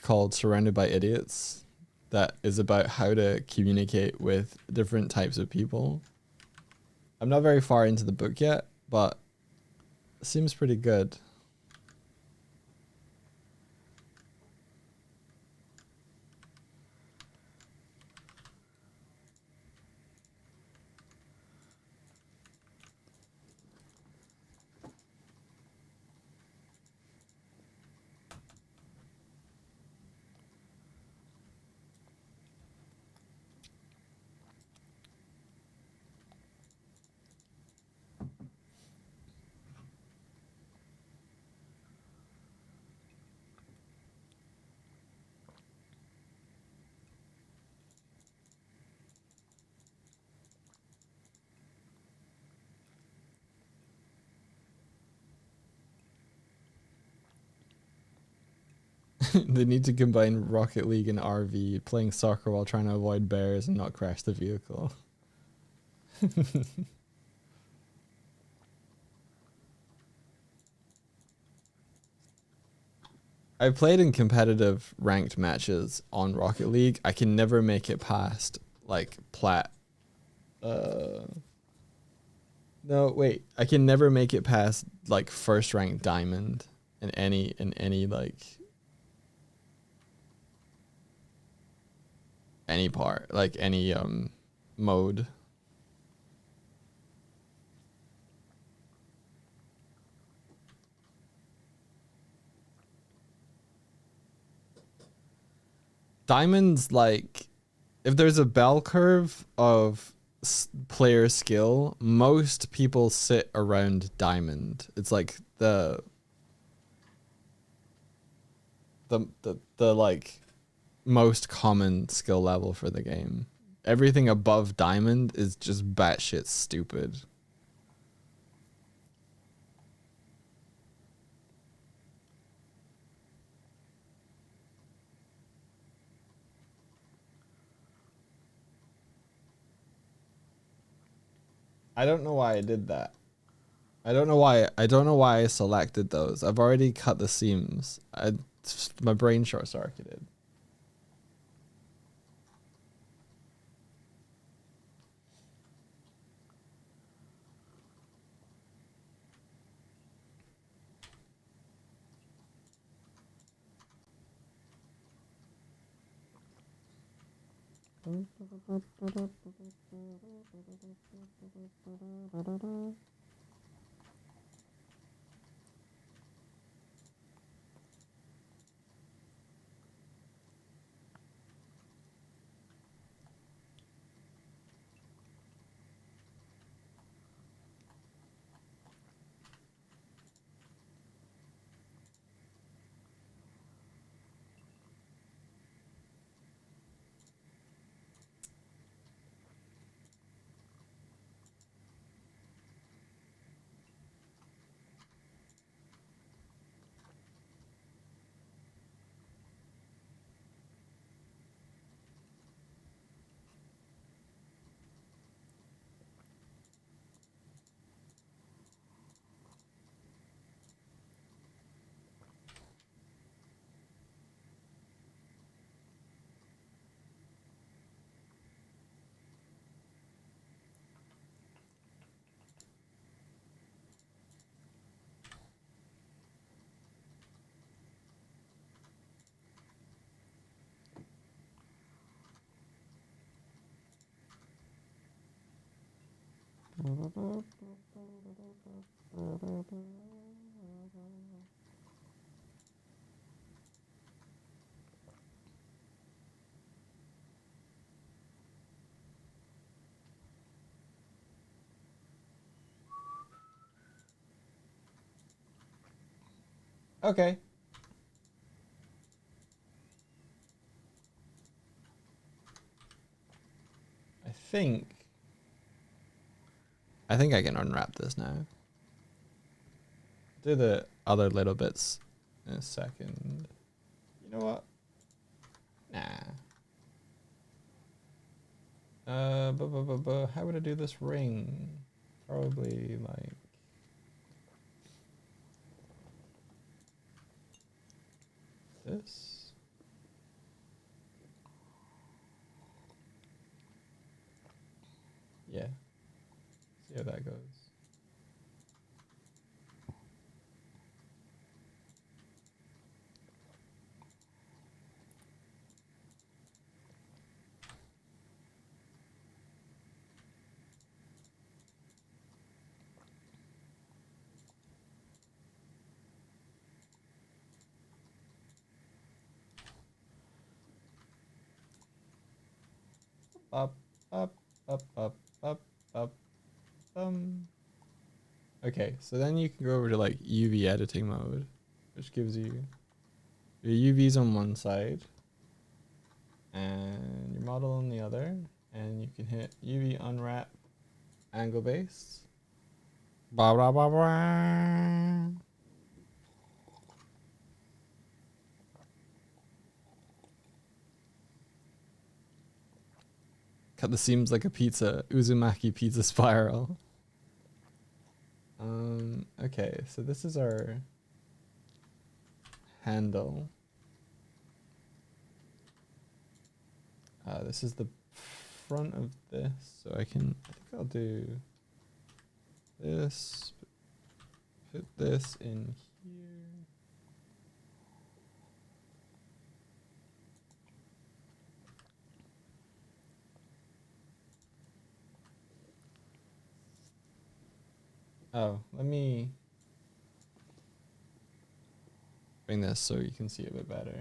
called Surrounded by Idiots that is about how to communicate with different types of people. I'm not very far into the book yet, but it seems pretty good. They need to combine Rocket League and RV, playing soccer while trying to avoid bears and not crash the vehicle. I played in competitive ranked matches on Rocket League. I can never make it past like plat. No, wait. I can never make it past like first rank diamond in any like any part, like any mode. Diamonds, like if there's a bell curve of player skill, most people sit around diamond. It's like the like most common skill level for the game. Everything above diamond is just batshit stupid. I don't know why I did that. I don't know why I selected those. I've already cut the seams. My brain short circuited. Okay. I think I can unwrap this now. Do the other little bits in a second. You know what? Nah. How would I do this ring? Probably like this. Yeah. See how that goes. Up, up, up, up, up, up, Okay, so then you can go over to like UV editing mode, which gives you your UVs on one side and your model on the other, and you can hit UV unwrap angle base. Blah blah blah blah. Cut the seams like a pizza, Uzumaki pizza spiral. Okay, so this is our handle. This is the front of this, so I think I'll do this, put this in here. Oh, let me bring this so you can see it a bit better.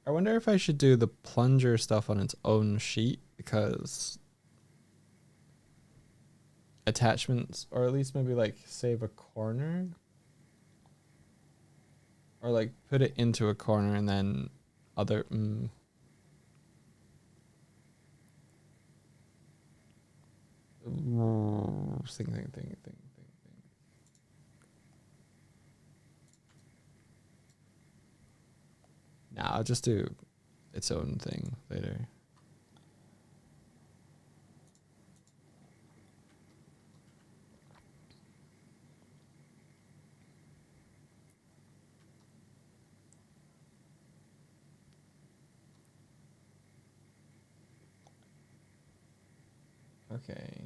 I wonder if I should do the plunger stuff on its own sheet, because attachments, or at least maybe like save a corner, or like put it into a corner and then other think. Nah, I'll just do its own thing later. Okay.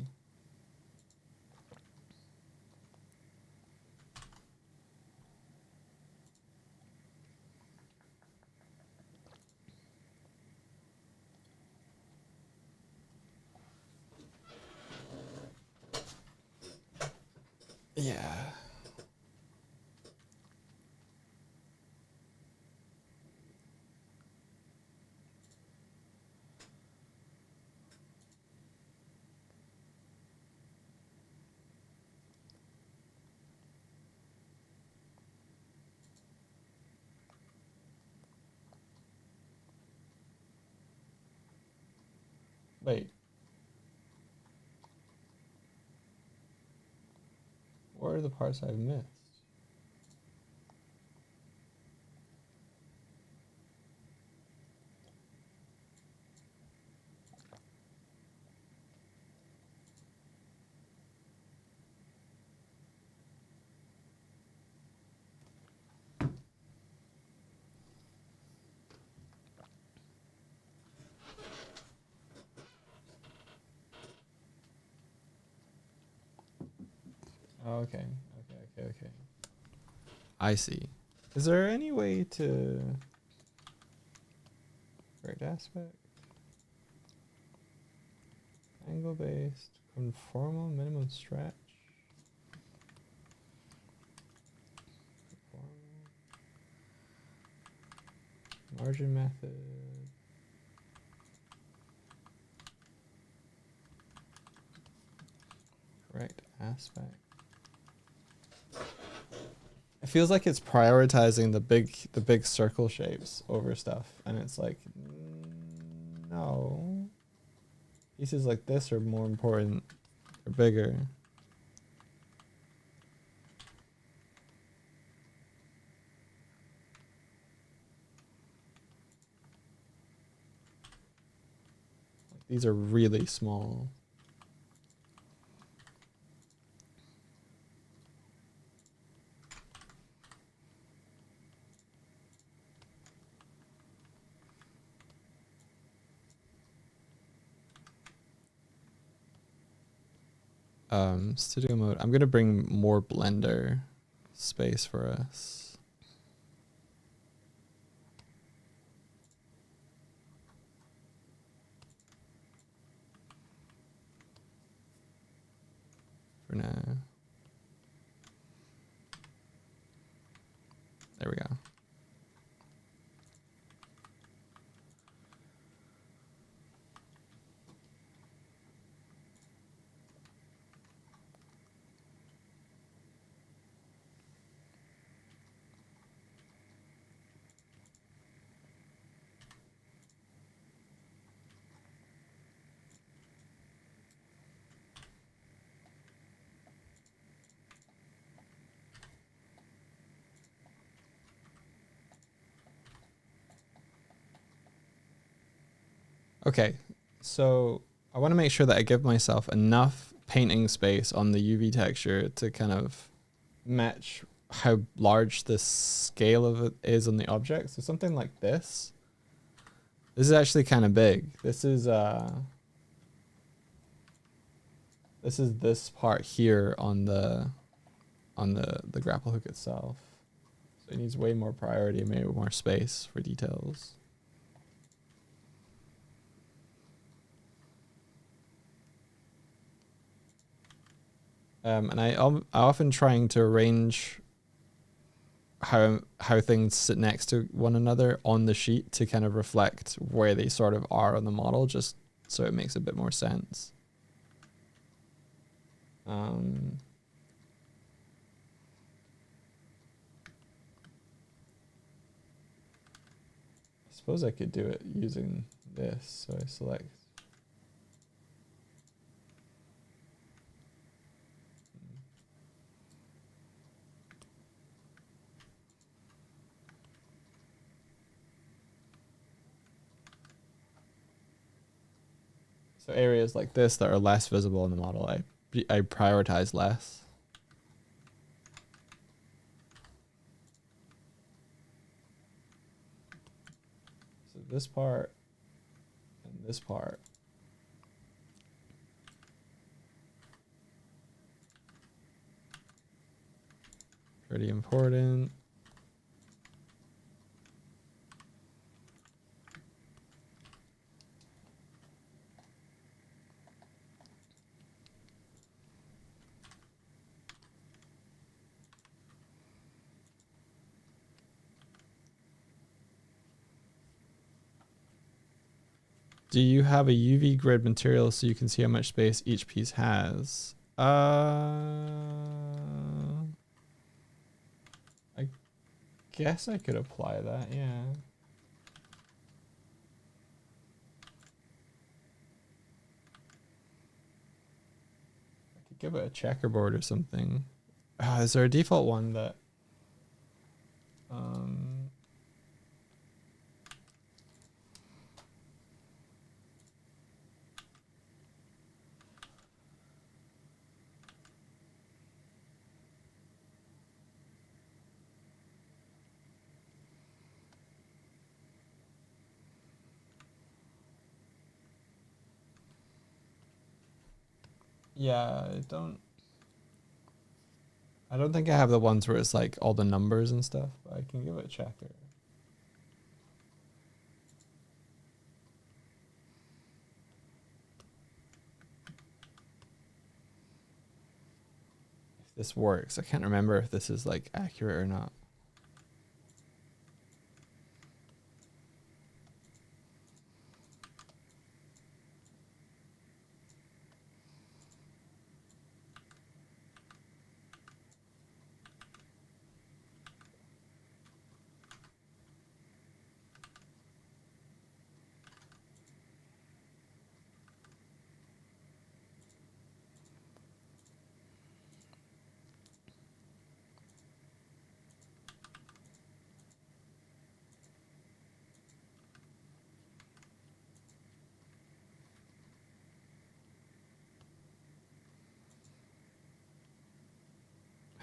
Yeah. Wait. What are the parts I've missed? Oh, okay. Okay. I see. Is there any way to correct aspect? Angle based, conformal, minimum stretch. Margin method. Correct aspect. feels like it's prioritizing the big circle shapes over stuff, and it's like, no. Pieces like this are more important. They're bigger. These are really small. Studio mode. I'm gonna bring more Blender space for us. For now. There we go. Okay, so I want to make sure that I give myself enough painting space on the UV texture to kind of match how large the scale of it is on the object. So something like this. This is actually kind of big. This is this part here on the grapple hook itself. So it needs way more priority, maybe more space for details. And I'm often trying to arrange how things sit next to one another on the sheet to kind of reflect where they sort of are on the model, just so it makes a bit more sense. I suppose I could do it using this. So I select. So areas like this that are less visible in the model, I prioritize less. So this part and this part. Pretty important. Do you have a UV grid material so you can see how much space each piece has? I guess I could apply that, yeah. I could give it a checkerboard or something. Is there a default one that yeah, I don't think I have the ones where it's like all the numbers and stuff, but I can give it a checker. If this works, I can't remember if this is like accurate or not.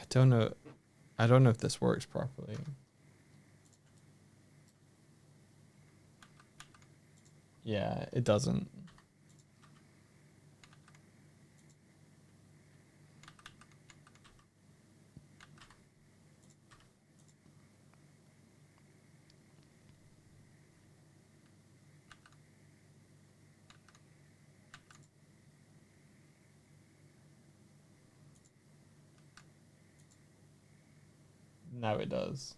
don't know. I don't know if this works properly. Yeah, it doesn't. Now it does.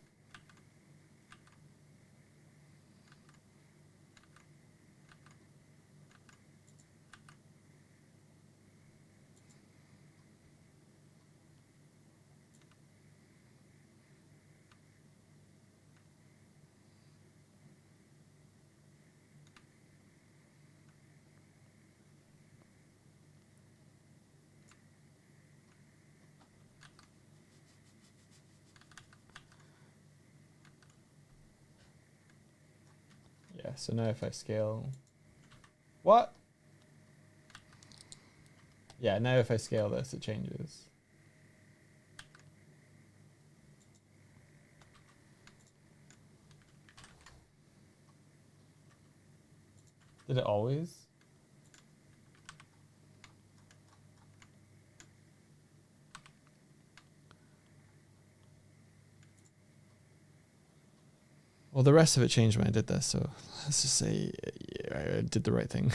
Yeah, so now if I scale... What? Yeah, now if I scale this, it changes. Did it always? Well, the rest of it changed when I did this, so let's just say yeah, I did the right thing.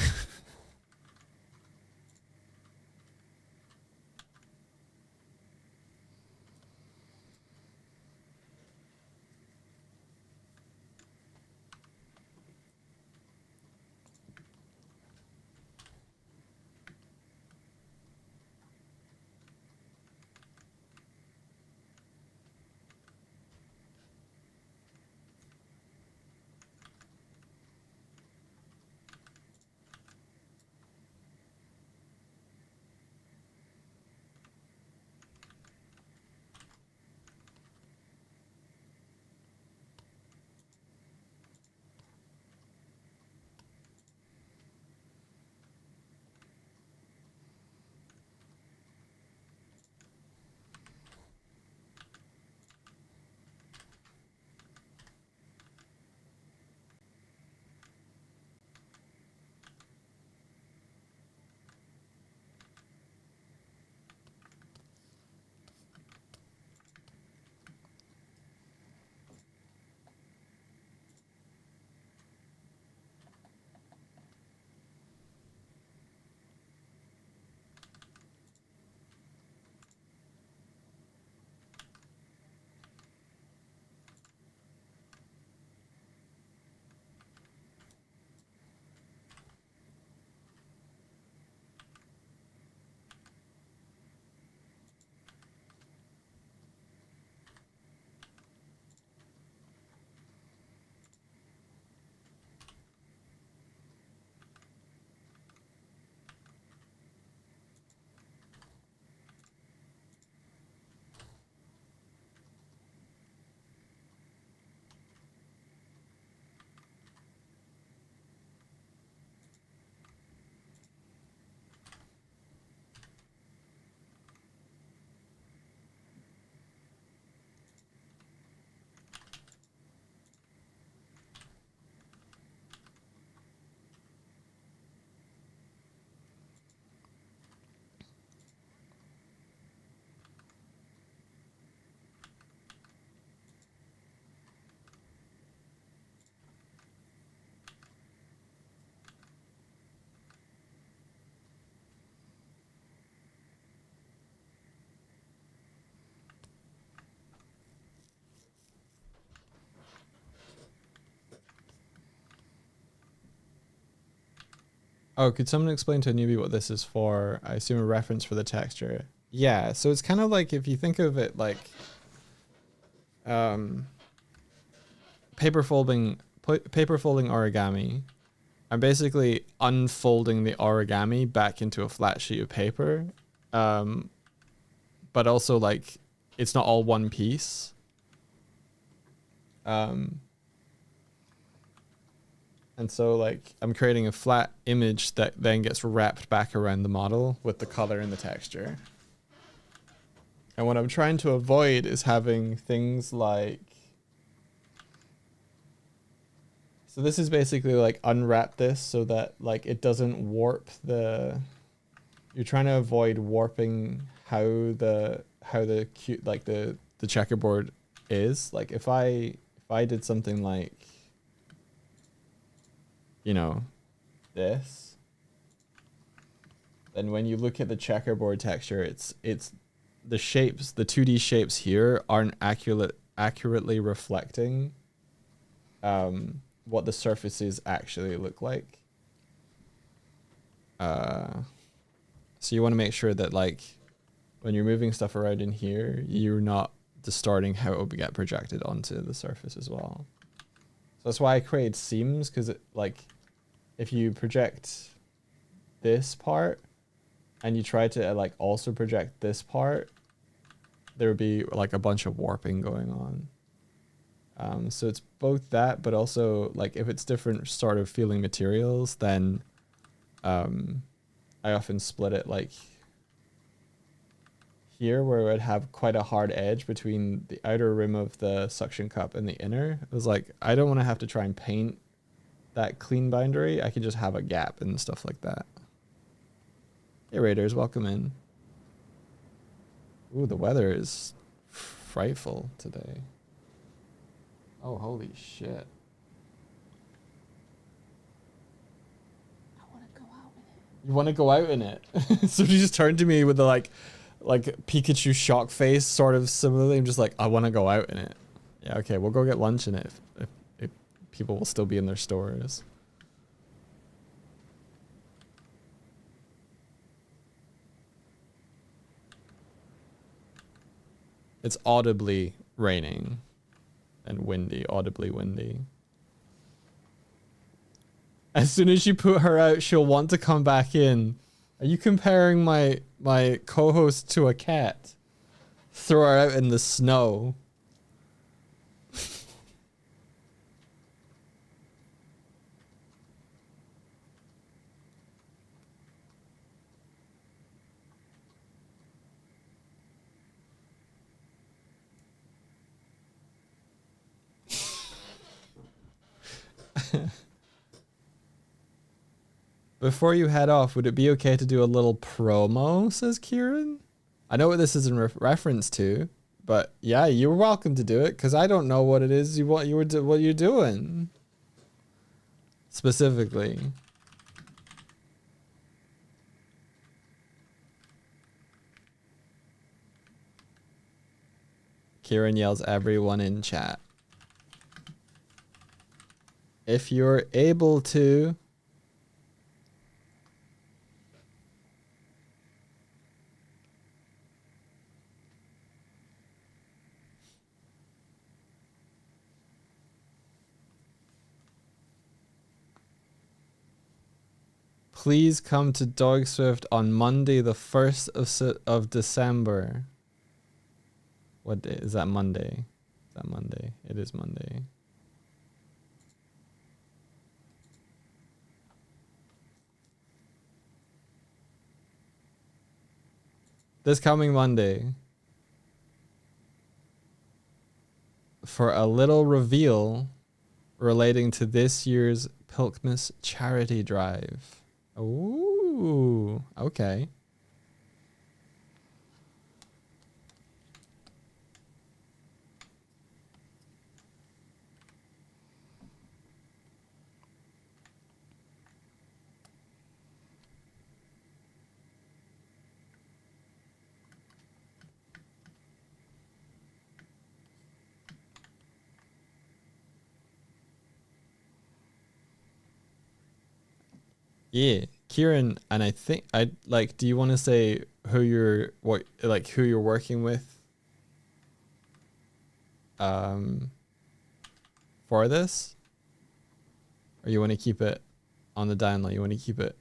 Oh, could someone explain to a newbie what this is for? I assume a reference for the texture. Yeah, so it's kind of like if you think of it like paper folding origami. I'm basically unfolding the origami back into a flat sheet of paper. But also like it's not all one piece. And so like I'm creating a flat image that then gets wrapped back around the model with the color and the texture. And what I'm trying to avoid is having things like, so this is basically like unwrap this so that like it doesn't warp the, you're trying to avoid warping how the cute, like the checkerboard is. Like if I did something like, you know, this, then when you look at the checkerboard texture, it's the shapes, the 2D shapes here aren't accurately reflecting what the surfaces actually look like. So you want to make sure that like when you're moving stuff around in here, you're not distorting how it will get projected onto the surface as well. So that's why I created seams, because like if you project this part and you try to like also project this part, there would be like a bunch of warping going on. So it's both that, but also like if it's different sort of feeling materials, then I often split it like here, where it would have quite a hard edge between the outer rim of the suction cup and the inner. It was like, I don't want to have to try and paint that clean boundary. I can just have a gap and stuff like that. Hey Raiders, welcome in. Ooh, the weather is frightful today. Oh, holy shit. I want to go out in it. You want to go out in it? So she just turned to me with the like Pikachu shock face, sort of similarly. I'm just like, I want to go out in it. Yeah, okay, we'll go get lunch in it if people will still be in their stores. It's audibly raining and windy, audibly windy. As soon as you put her out, she'll want to come back in. Are you comparing my co-host to a cat? Throw her out in the snow. Before you head off, would it be okay to do a little promo, says Kieran? I know what this is in reference to, but yeah, you're welcome to do it, because I don't know what it is what you're doing. Specifically. Kieran yells everyone in chat. If you're able to... Please come to Dog Swift on Monday, the 1st of December. What day? Is that Monday? Is that Monday? It is Monday. This coming Monday. For a little reveal relating to this year's Pilkmas charity drive. Ooh, okay. Yeah, Kieran, and I think I'd like, do you want to say who you're working with for this? Or you want to keep it on the down low? You want to keep it,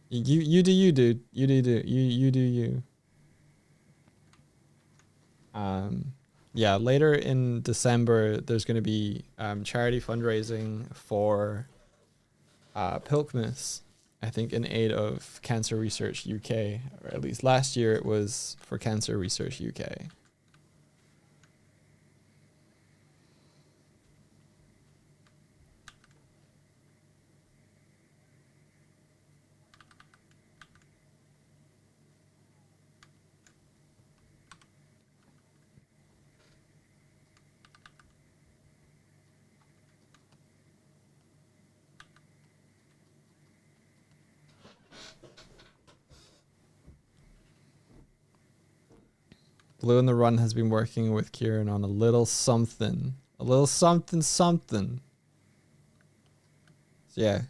you do you, dude. You do you. Yeah, later in December there's going to be charity fundraising for Pilkmas. I think in aid of Cancer Research UK, or at least last year it was for Cancer Research UK. Blue in the Run has been working with Kieran on a little something. A little something something. So yeah,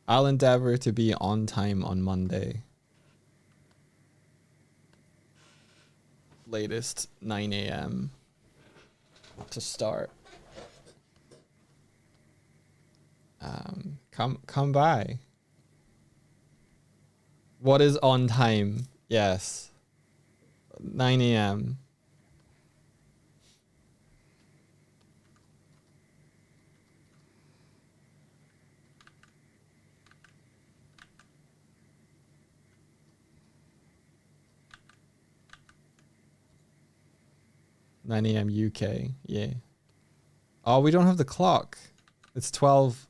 I'll endeavor to be on time on Monday. Latest 9 a.m. to start. Come by. What is on time? Yes. 9 a.m. UK, yeah. Oh, we don't have the clock. It's 12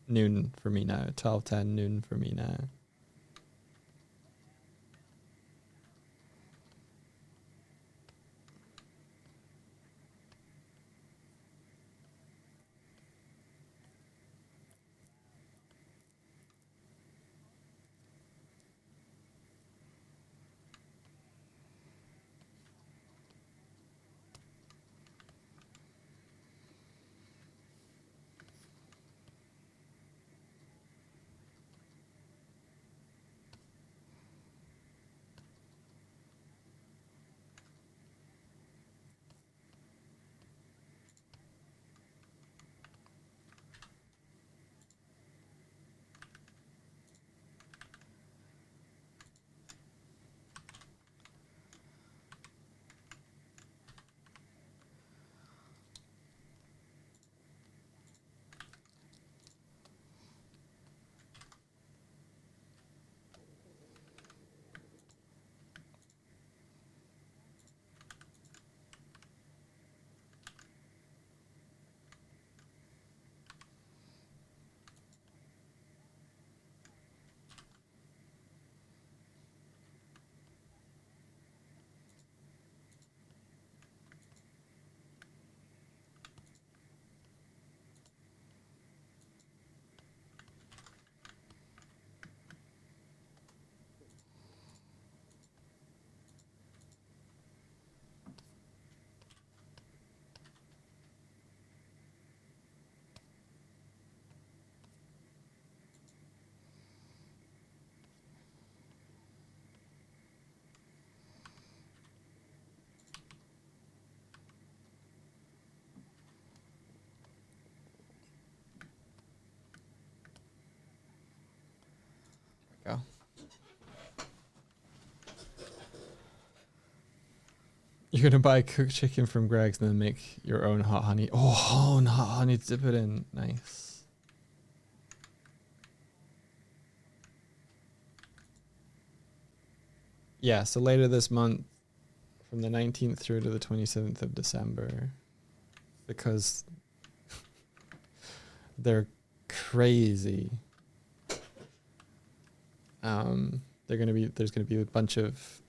noon for me now. 12:10 noon for me now. Go. You're gonna buy cooked chicken from Greg's and then make your own hot honey. Oh, and hot honey, dip it in. Nice. Yeah, so later this month, from the 19th through to the 27th of December, because they're crazy. There's gonna be a bunch of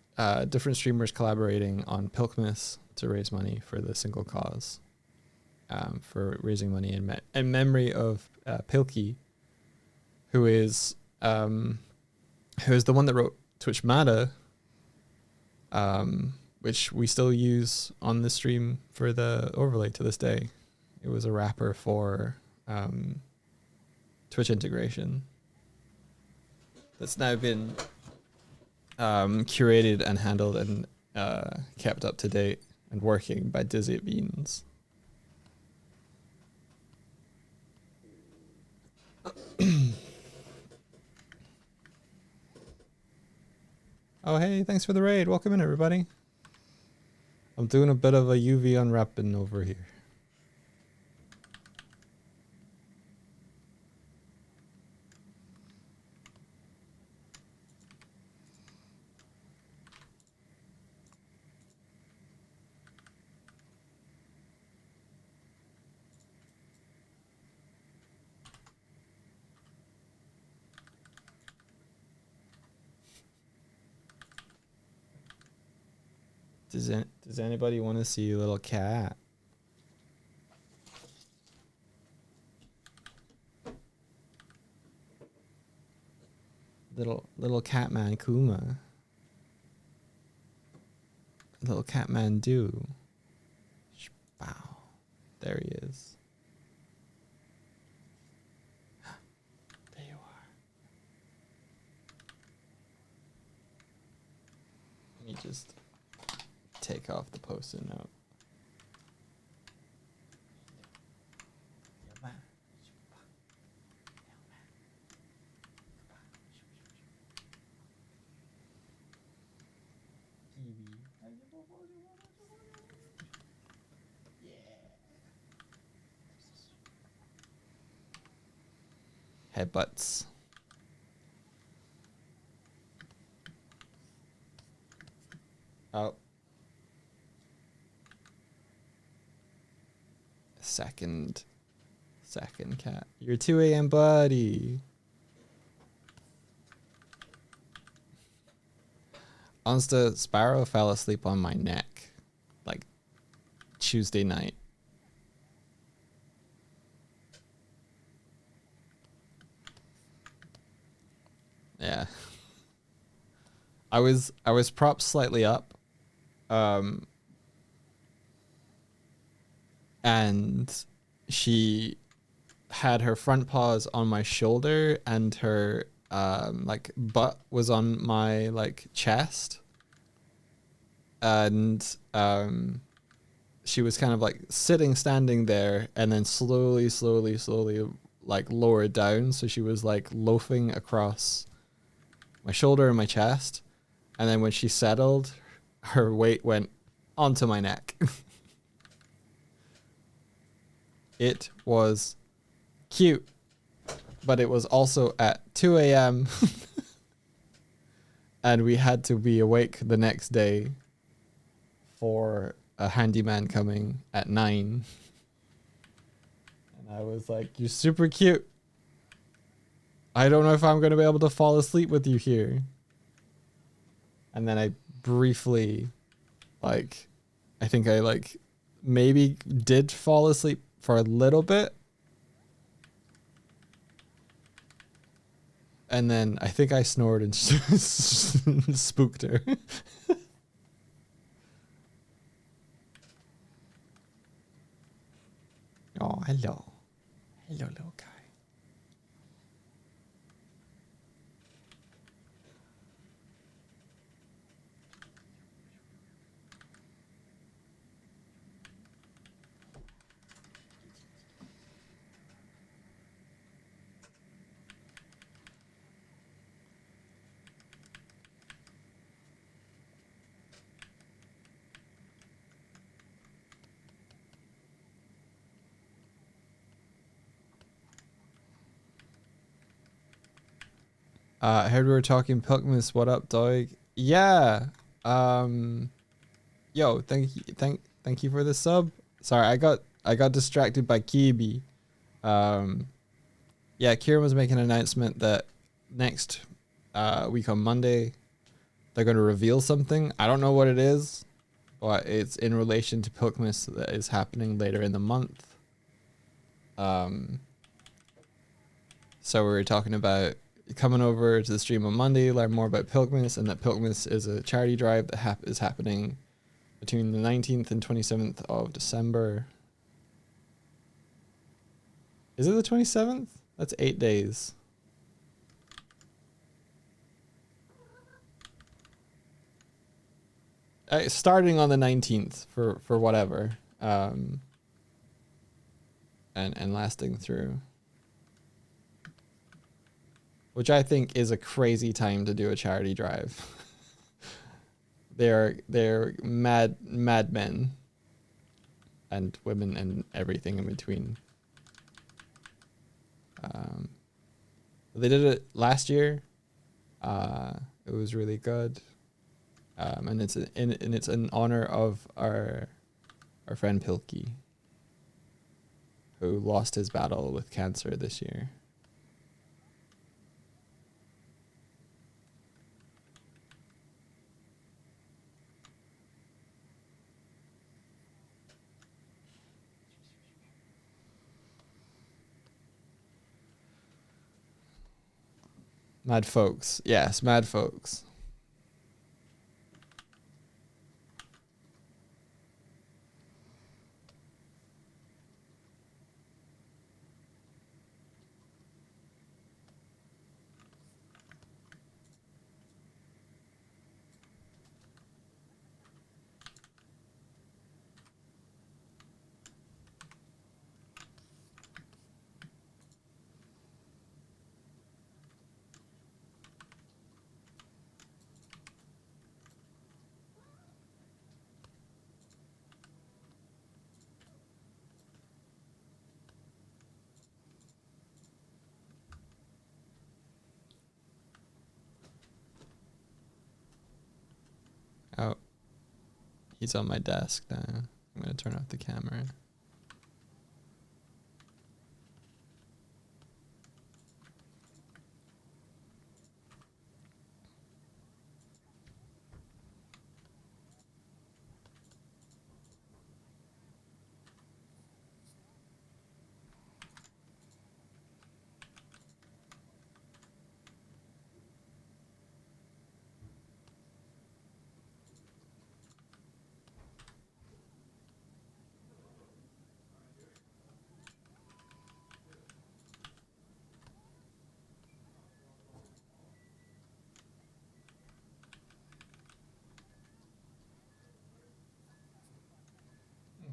different streamers collaborating on Pilkmas to raise money for the single cause, for raising money in memory of Pilky, who is the one that wrote Twitch Mata, which we still use on the stream for the overlay to this day. It was a wrapper for Twitch integration that's now been curated and handled and kept up to date and working by Dizzy at Beans. Oh, hey, thanks for the raid. Welcome in, everybody. I'm doing a bit of a UV unwrapping over here. Does anybody want to see a little cat? Little Catman Kuma. Little Catman do. Wow. There he is. There you are. Let me just take off the post-it note. Headbutts. Oh. Second cat. You're 2 a.m. buddy. Honestly, Sparrow fell asleep on my neck like Tuesday night. Yeah. I was propped slightly up. And she had her front paws on my shoulder and her like butt was on my like chest. And she was kind of like standing there and then slowly like lowered down. So she was like loafing across my shoulder and my chest. And then when she settled, her weight went onto my neck. It was cute, but it was also at 2 a.m. and we had to be awake the next day for a handyman coming at 9. And I was like, you're super cute. I don't know if I'm going to be able to fall asleep with you here. And then I briefly, like, I think I like maybe did fall asleep for a little bit. And then I think I snored and spooked her. Oh, hello. Hello, little guy. I heard we were talking Pilkmas. What up, dog? Yeah. Yo, thank you for the sub. Sorry, I got distracted by Kibi. Yeah, Kieran was making an announcement that next week on Monday they're going to reveal something. I don't know what it is, but it's in relation to Pilkmas that is happening later in the month. So we were talking about coming over to the stream on Monday, learn more about Pilkmas, and that Pilkmas is a charity drive that is happening between the 19th and 27th of December. Is it the 27th? That's 8 days. Starting on the 19th for whatever. And lasting through. Which I think is a crazy time to do a charity drive. They're madmen and women and everything in between. They did it last year. It was really good. And it's in honor of our friend Pilkey, who lost his battle with cancer this year. Mad folks. Yes, mad folks. Oh, he's on my desk now. I'm gonna turn off the camera.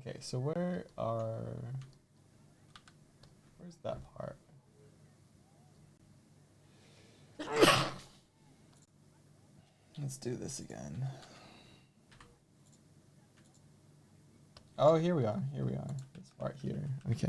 Okay, so where's that part? Let's do this again. Oh, here we are. Here we are. This part here. Okay.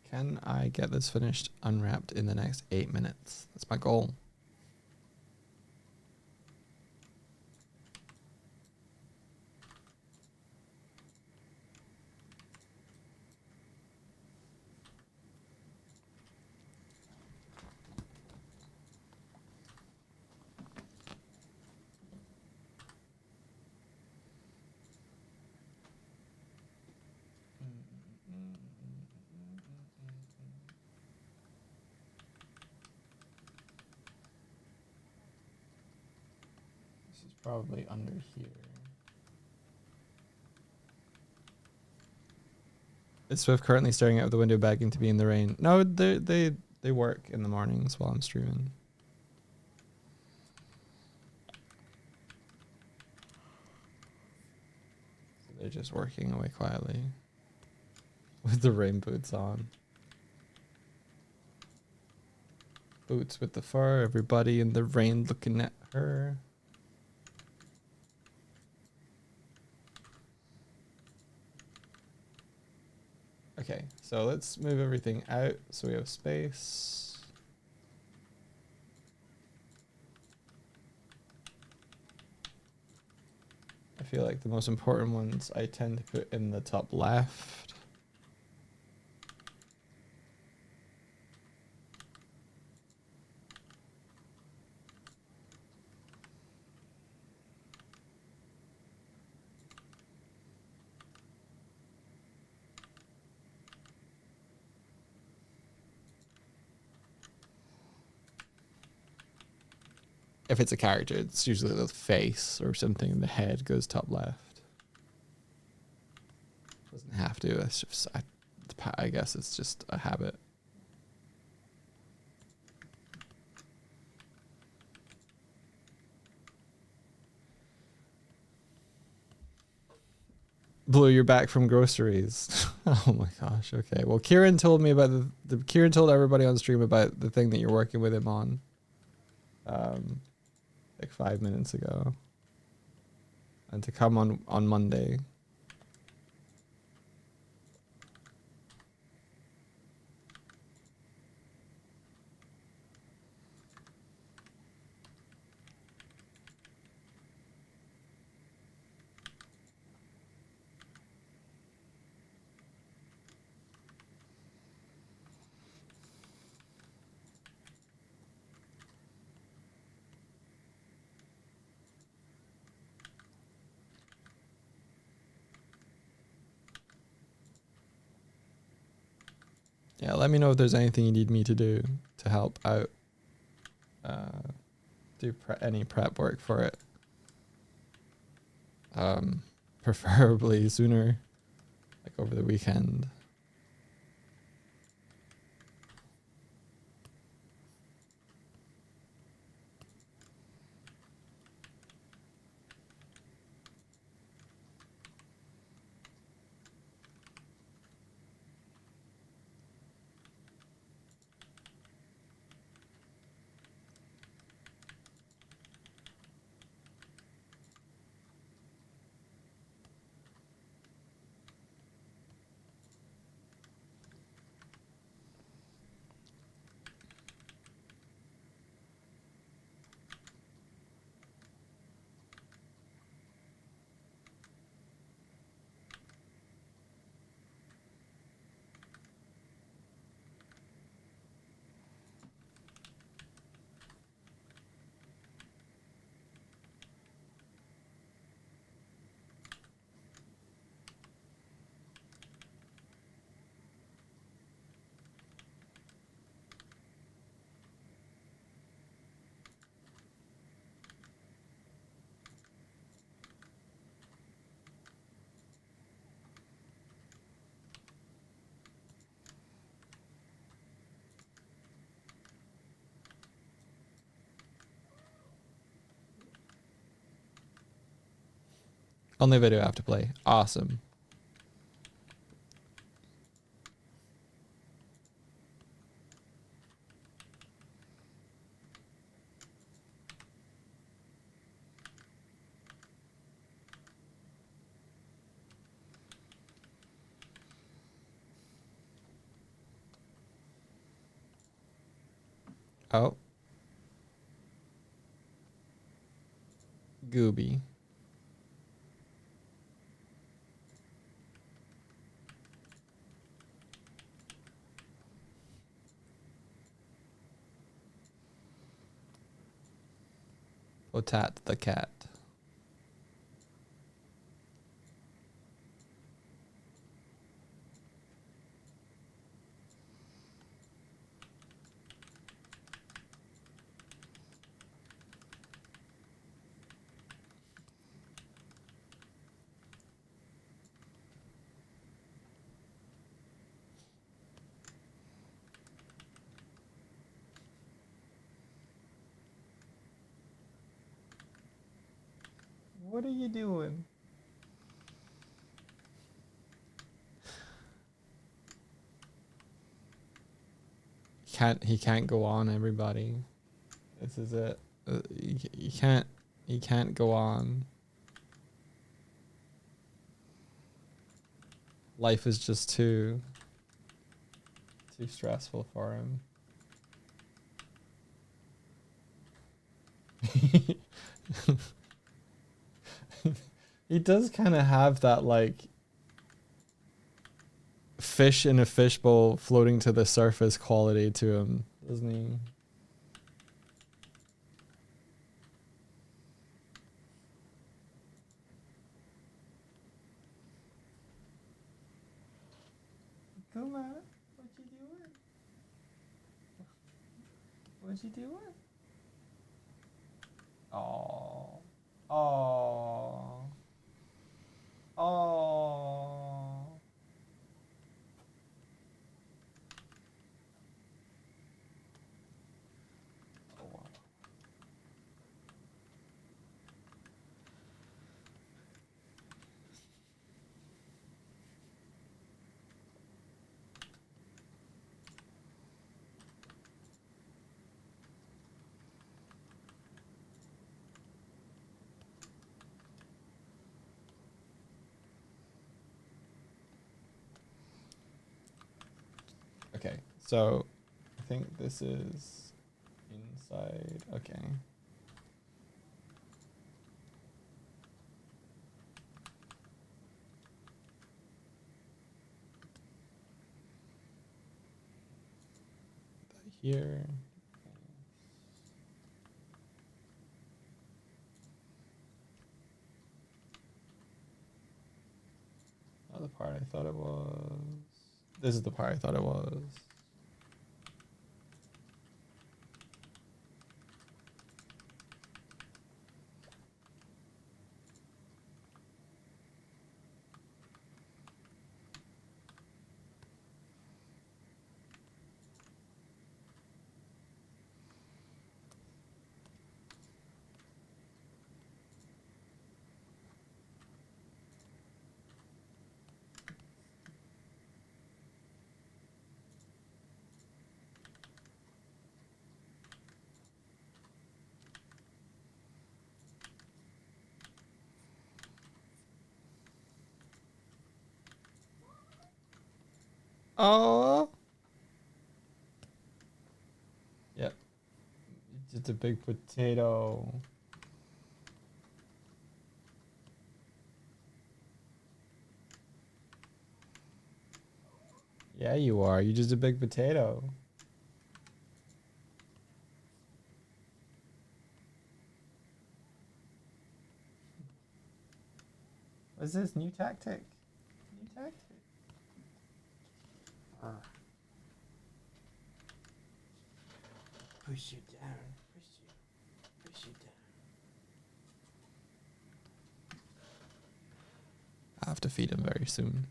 Can I get this finished unwrapped in the next 8 minutes? That's my goal. This is probably under here. Is Swift currently staring out of the window begging to be in the rain? No, they work in the mornings while I'm streaming. So they're just working away quietly with the rain boots on. Boots with the fur, everybody in the rain looking at her. Okay, so let's move everything out so we have space. I feel like the most important ones I tend to put in the top left. If it's a character, it's usually the face or something. The head goes top left. Doesn't have to. It's just, I guess it's just a habit. blew your back from groceries. Oh my gosh. Okay. Well, Kieran told me about Kieran told everybody on stream about the thing that you're working with him on. Like 5 minutes ago. And to come on Monday. Yeah, let me know if there's anything you need me to do to help out. Do any prep work for it. Preferably sooner, like over the weekend. Only video I have to play. Awesome. Oh. Gooby. Potat the cat. What are you doing? He can't go on, everybody. This is it. You can't go on. Life is just too stressful for him. He does kind of have that like fish in a fishbowl floating to the surface quality to him, doesn't he? Come on, what you doing? What you doing? Oh, oh, oh. So I think this is inside. Okay. Here. Not the part I thought it was. This is the part I thought it was. Oh. Yep. Just a big potato. Yeah, you are. You're just a big potato. What's this? New tactic? New tactic? Push you down. Push you down. I have to feed him very soon.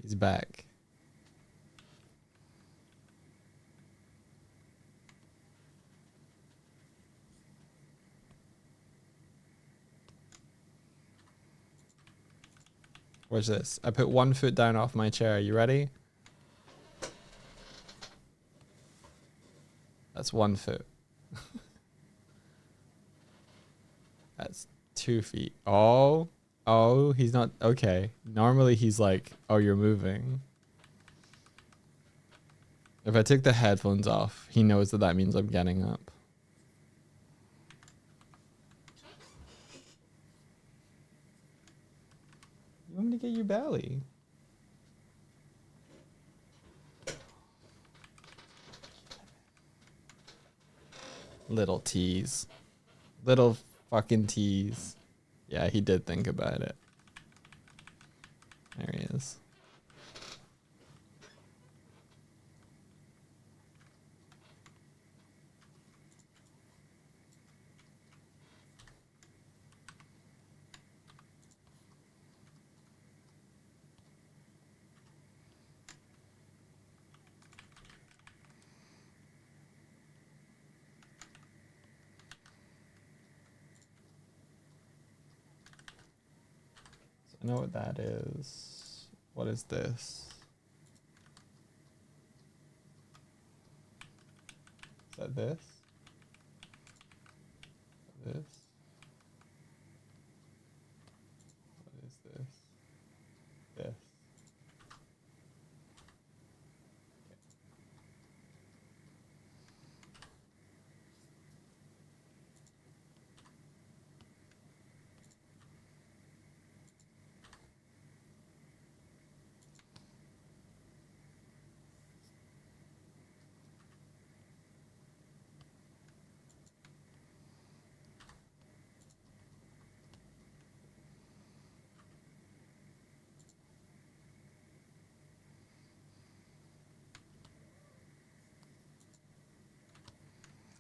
He's back. Watch this. I put 1 foot down off my chair. You ready? That's 1 foot. That's 2 feet. Oh, oh, he's not. Okay. Normally he's like, oh, you're moving. If I take the headphones off, he knows that that means I'm getting up. You want me to get your belly? Little tease. Little fucking tease. Yeah, he did think about it. There he is. So I know what that is. What is this? Is that this? This? What is this? This.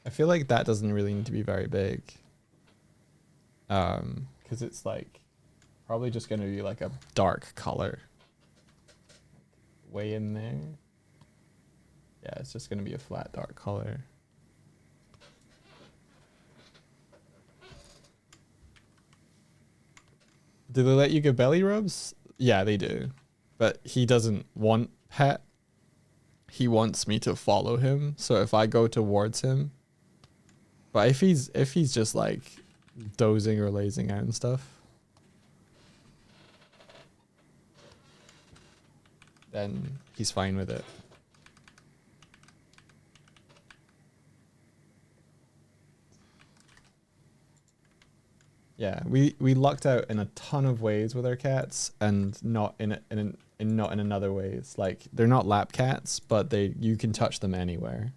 I feel like that doesn't really need to be very big. Because it's like probably just gonna be like a dark color way in there. Yeah, it's just gonna be a flat dark color. Do they let you get belly rubs? Yeah, they do. But he doesn't want pet. He wants me to follow him. So if I go towards him, but if he's just like dozing or lazing out and stuff, then he's fine with it. Yeah, we lucked out in a ton of ways with our cats, and not in not in another ways. Like they're not lap cats, but you can touch them anywhere.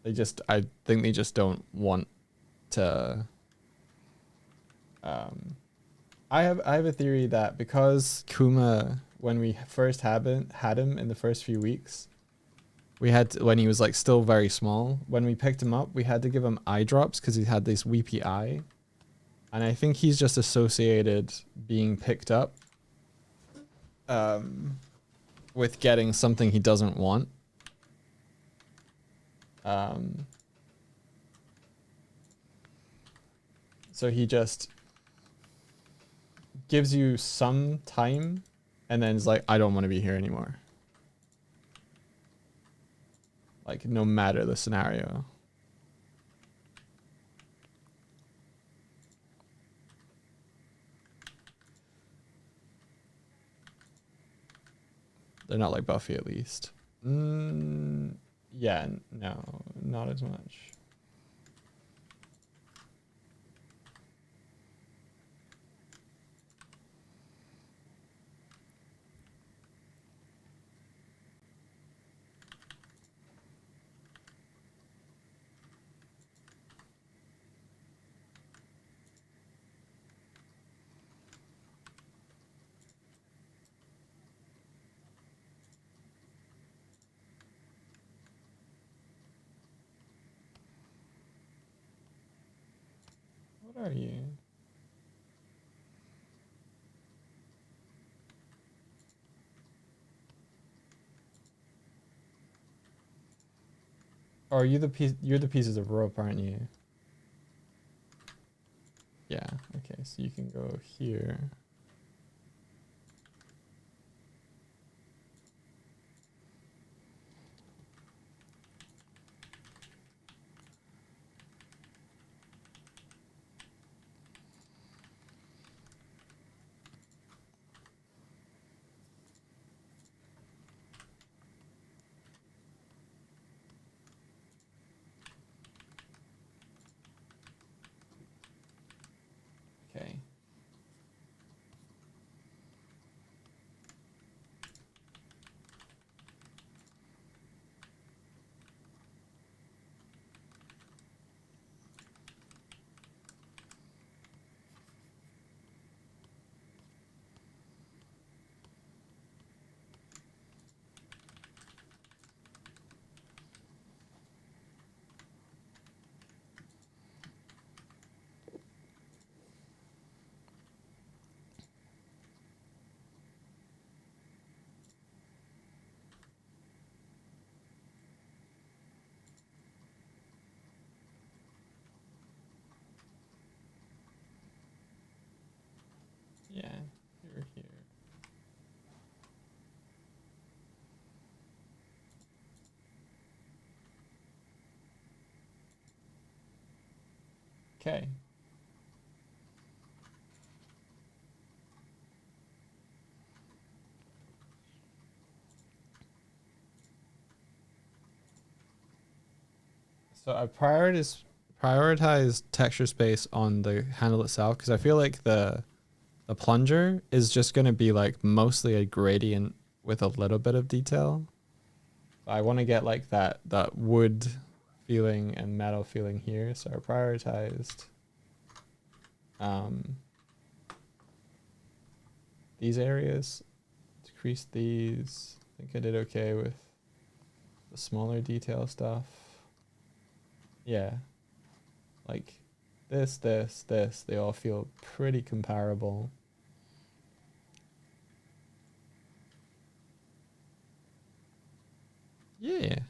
I think they just don't want to. I have a theory that because Kuma, when we first had him in the first few weeks, when he was like still very small, when we picked him up, we had to give him eye drops because he had this weepy eye. And I think he's just associated being picked up with getting something he doesn't want. So he just gives you some time and then is like, I don't want to be here anymore. Like, no matter the scenario. They're not like Buffy, at least. Yeah, no, not as much. What are you? Oh, are you the piece? You're the pieces of rope, aren't you? Yeah. Okay, so you can go here. Okay. Yeah, you're here. Okay. So I prioritized texture space on the handle itself because I feel like the plunger is just gonna be like mostly a gradient with a little bit of detail. I want to get like that wood feeling and metal feeling here, so I prioritized these areas, decrease these. I think I did okay with the smaller detail stuff. Yeah, like this, they all feel pretty comparable. Yeah.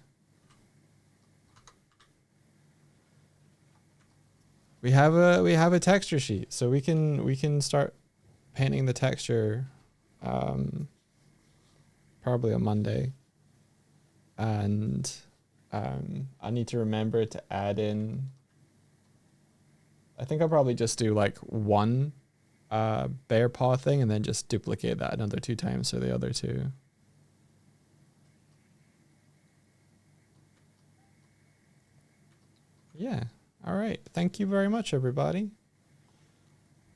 We have a texture sheet, so we can start painting the texture probably on Monday. And I need to remember to add in, I think I'll probably just do like one bear paw thing and then just duplicate that another 2 times for the other 2. Yeah. All right. Thank you very much, everybody.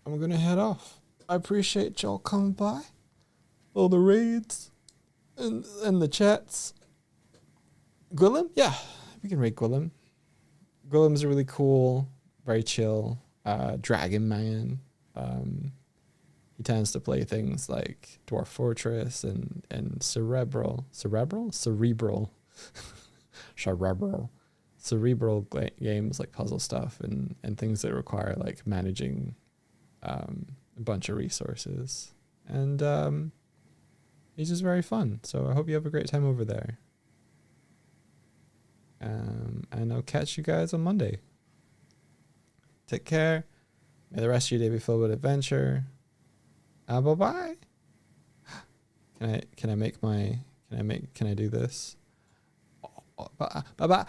I'm going to head off. I appreciate y'all coming by. All the raids and the chats. Gwillem? Yeah, we can raid Gwillem. Gwillem's really cool, very chill. Dragon Man. He tends to play things like Dwarf Fortress and Cerebral games like puzzle stuff and things that require like managing a bunch of resources. And he's just very fun. So I hope you have a great time over there. And I'll catch you guys on Monday. Take care. May the rest of your day be filled with adventure. Bye-bye. Can I do this? Bye.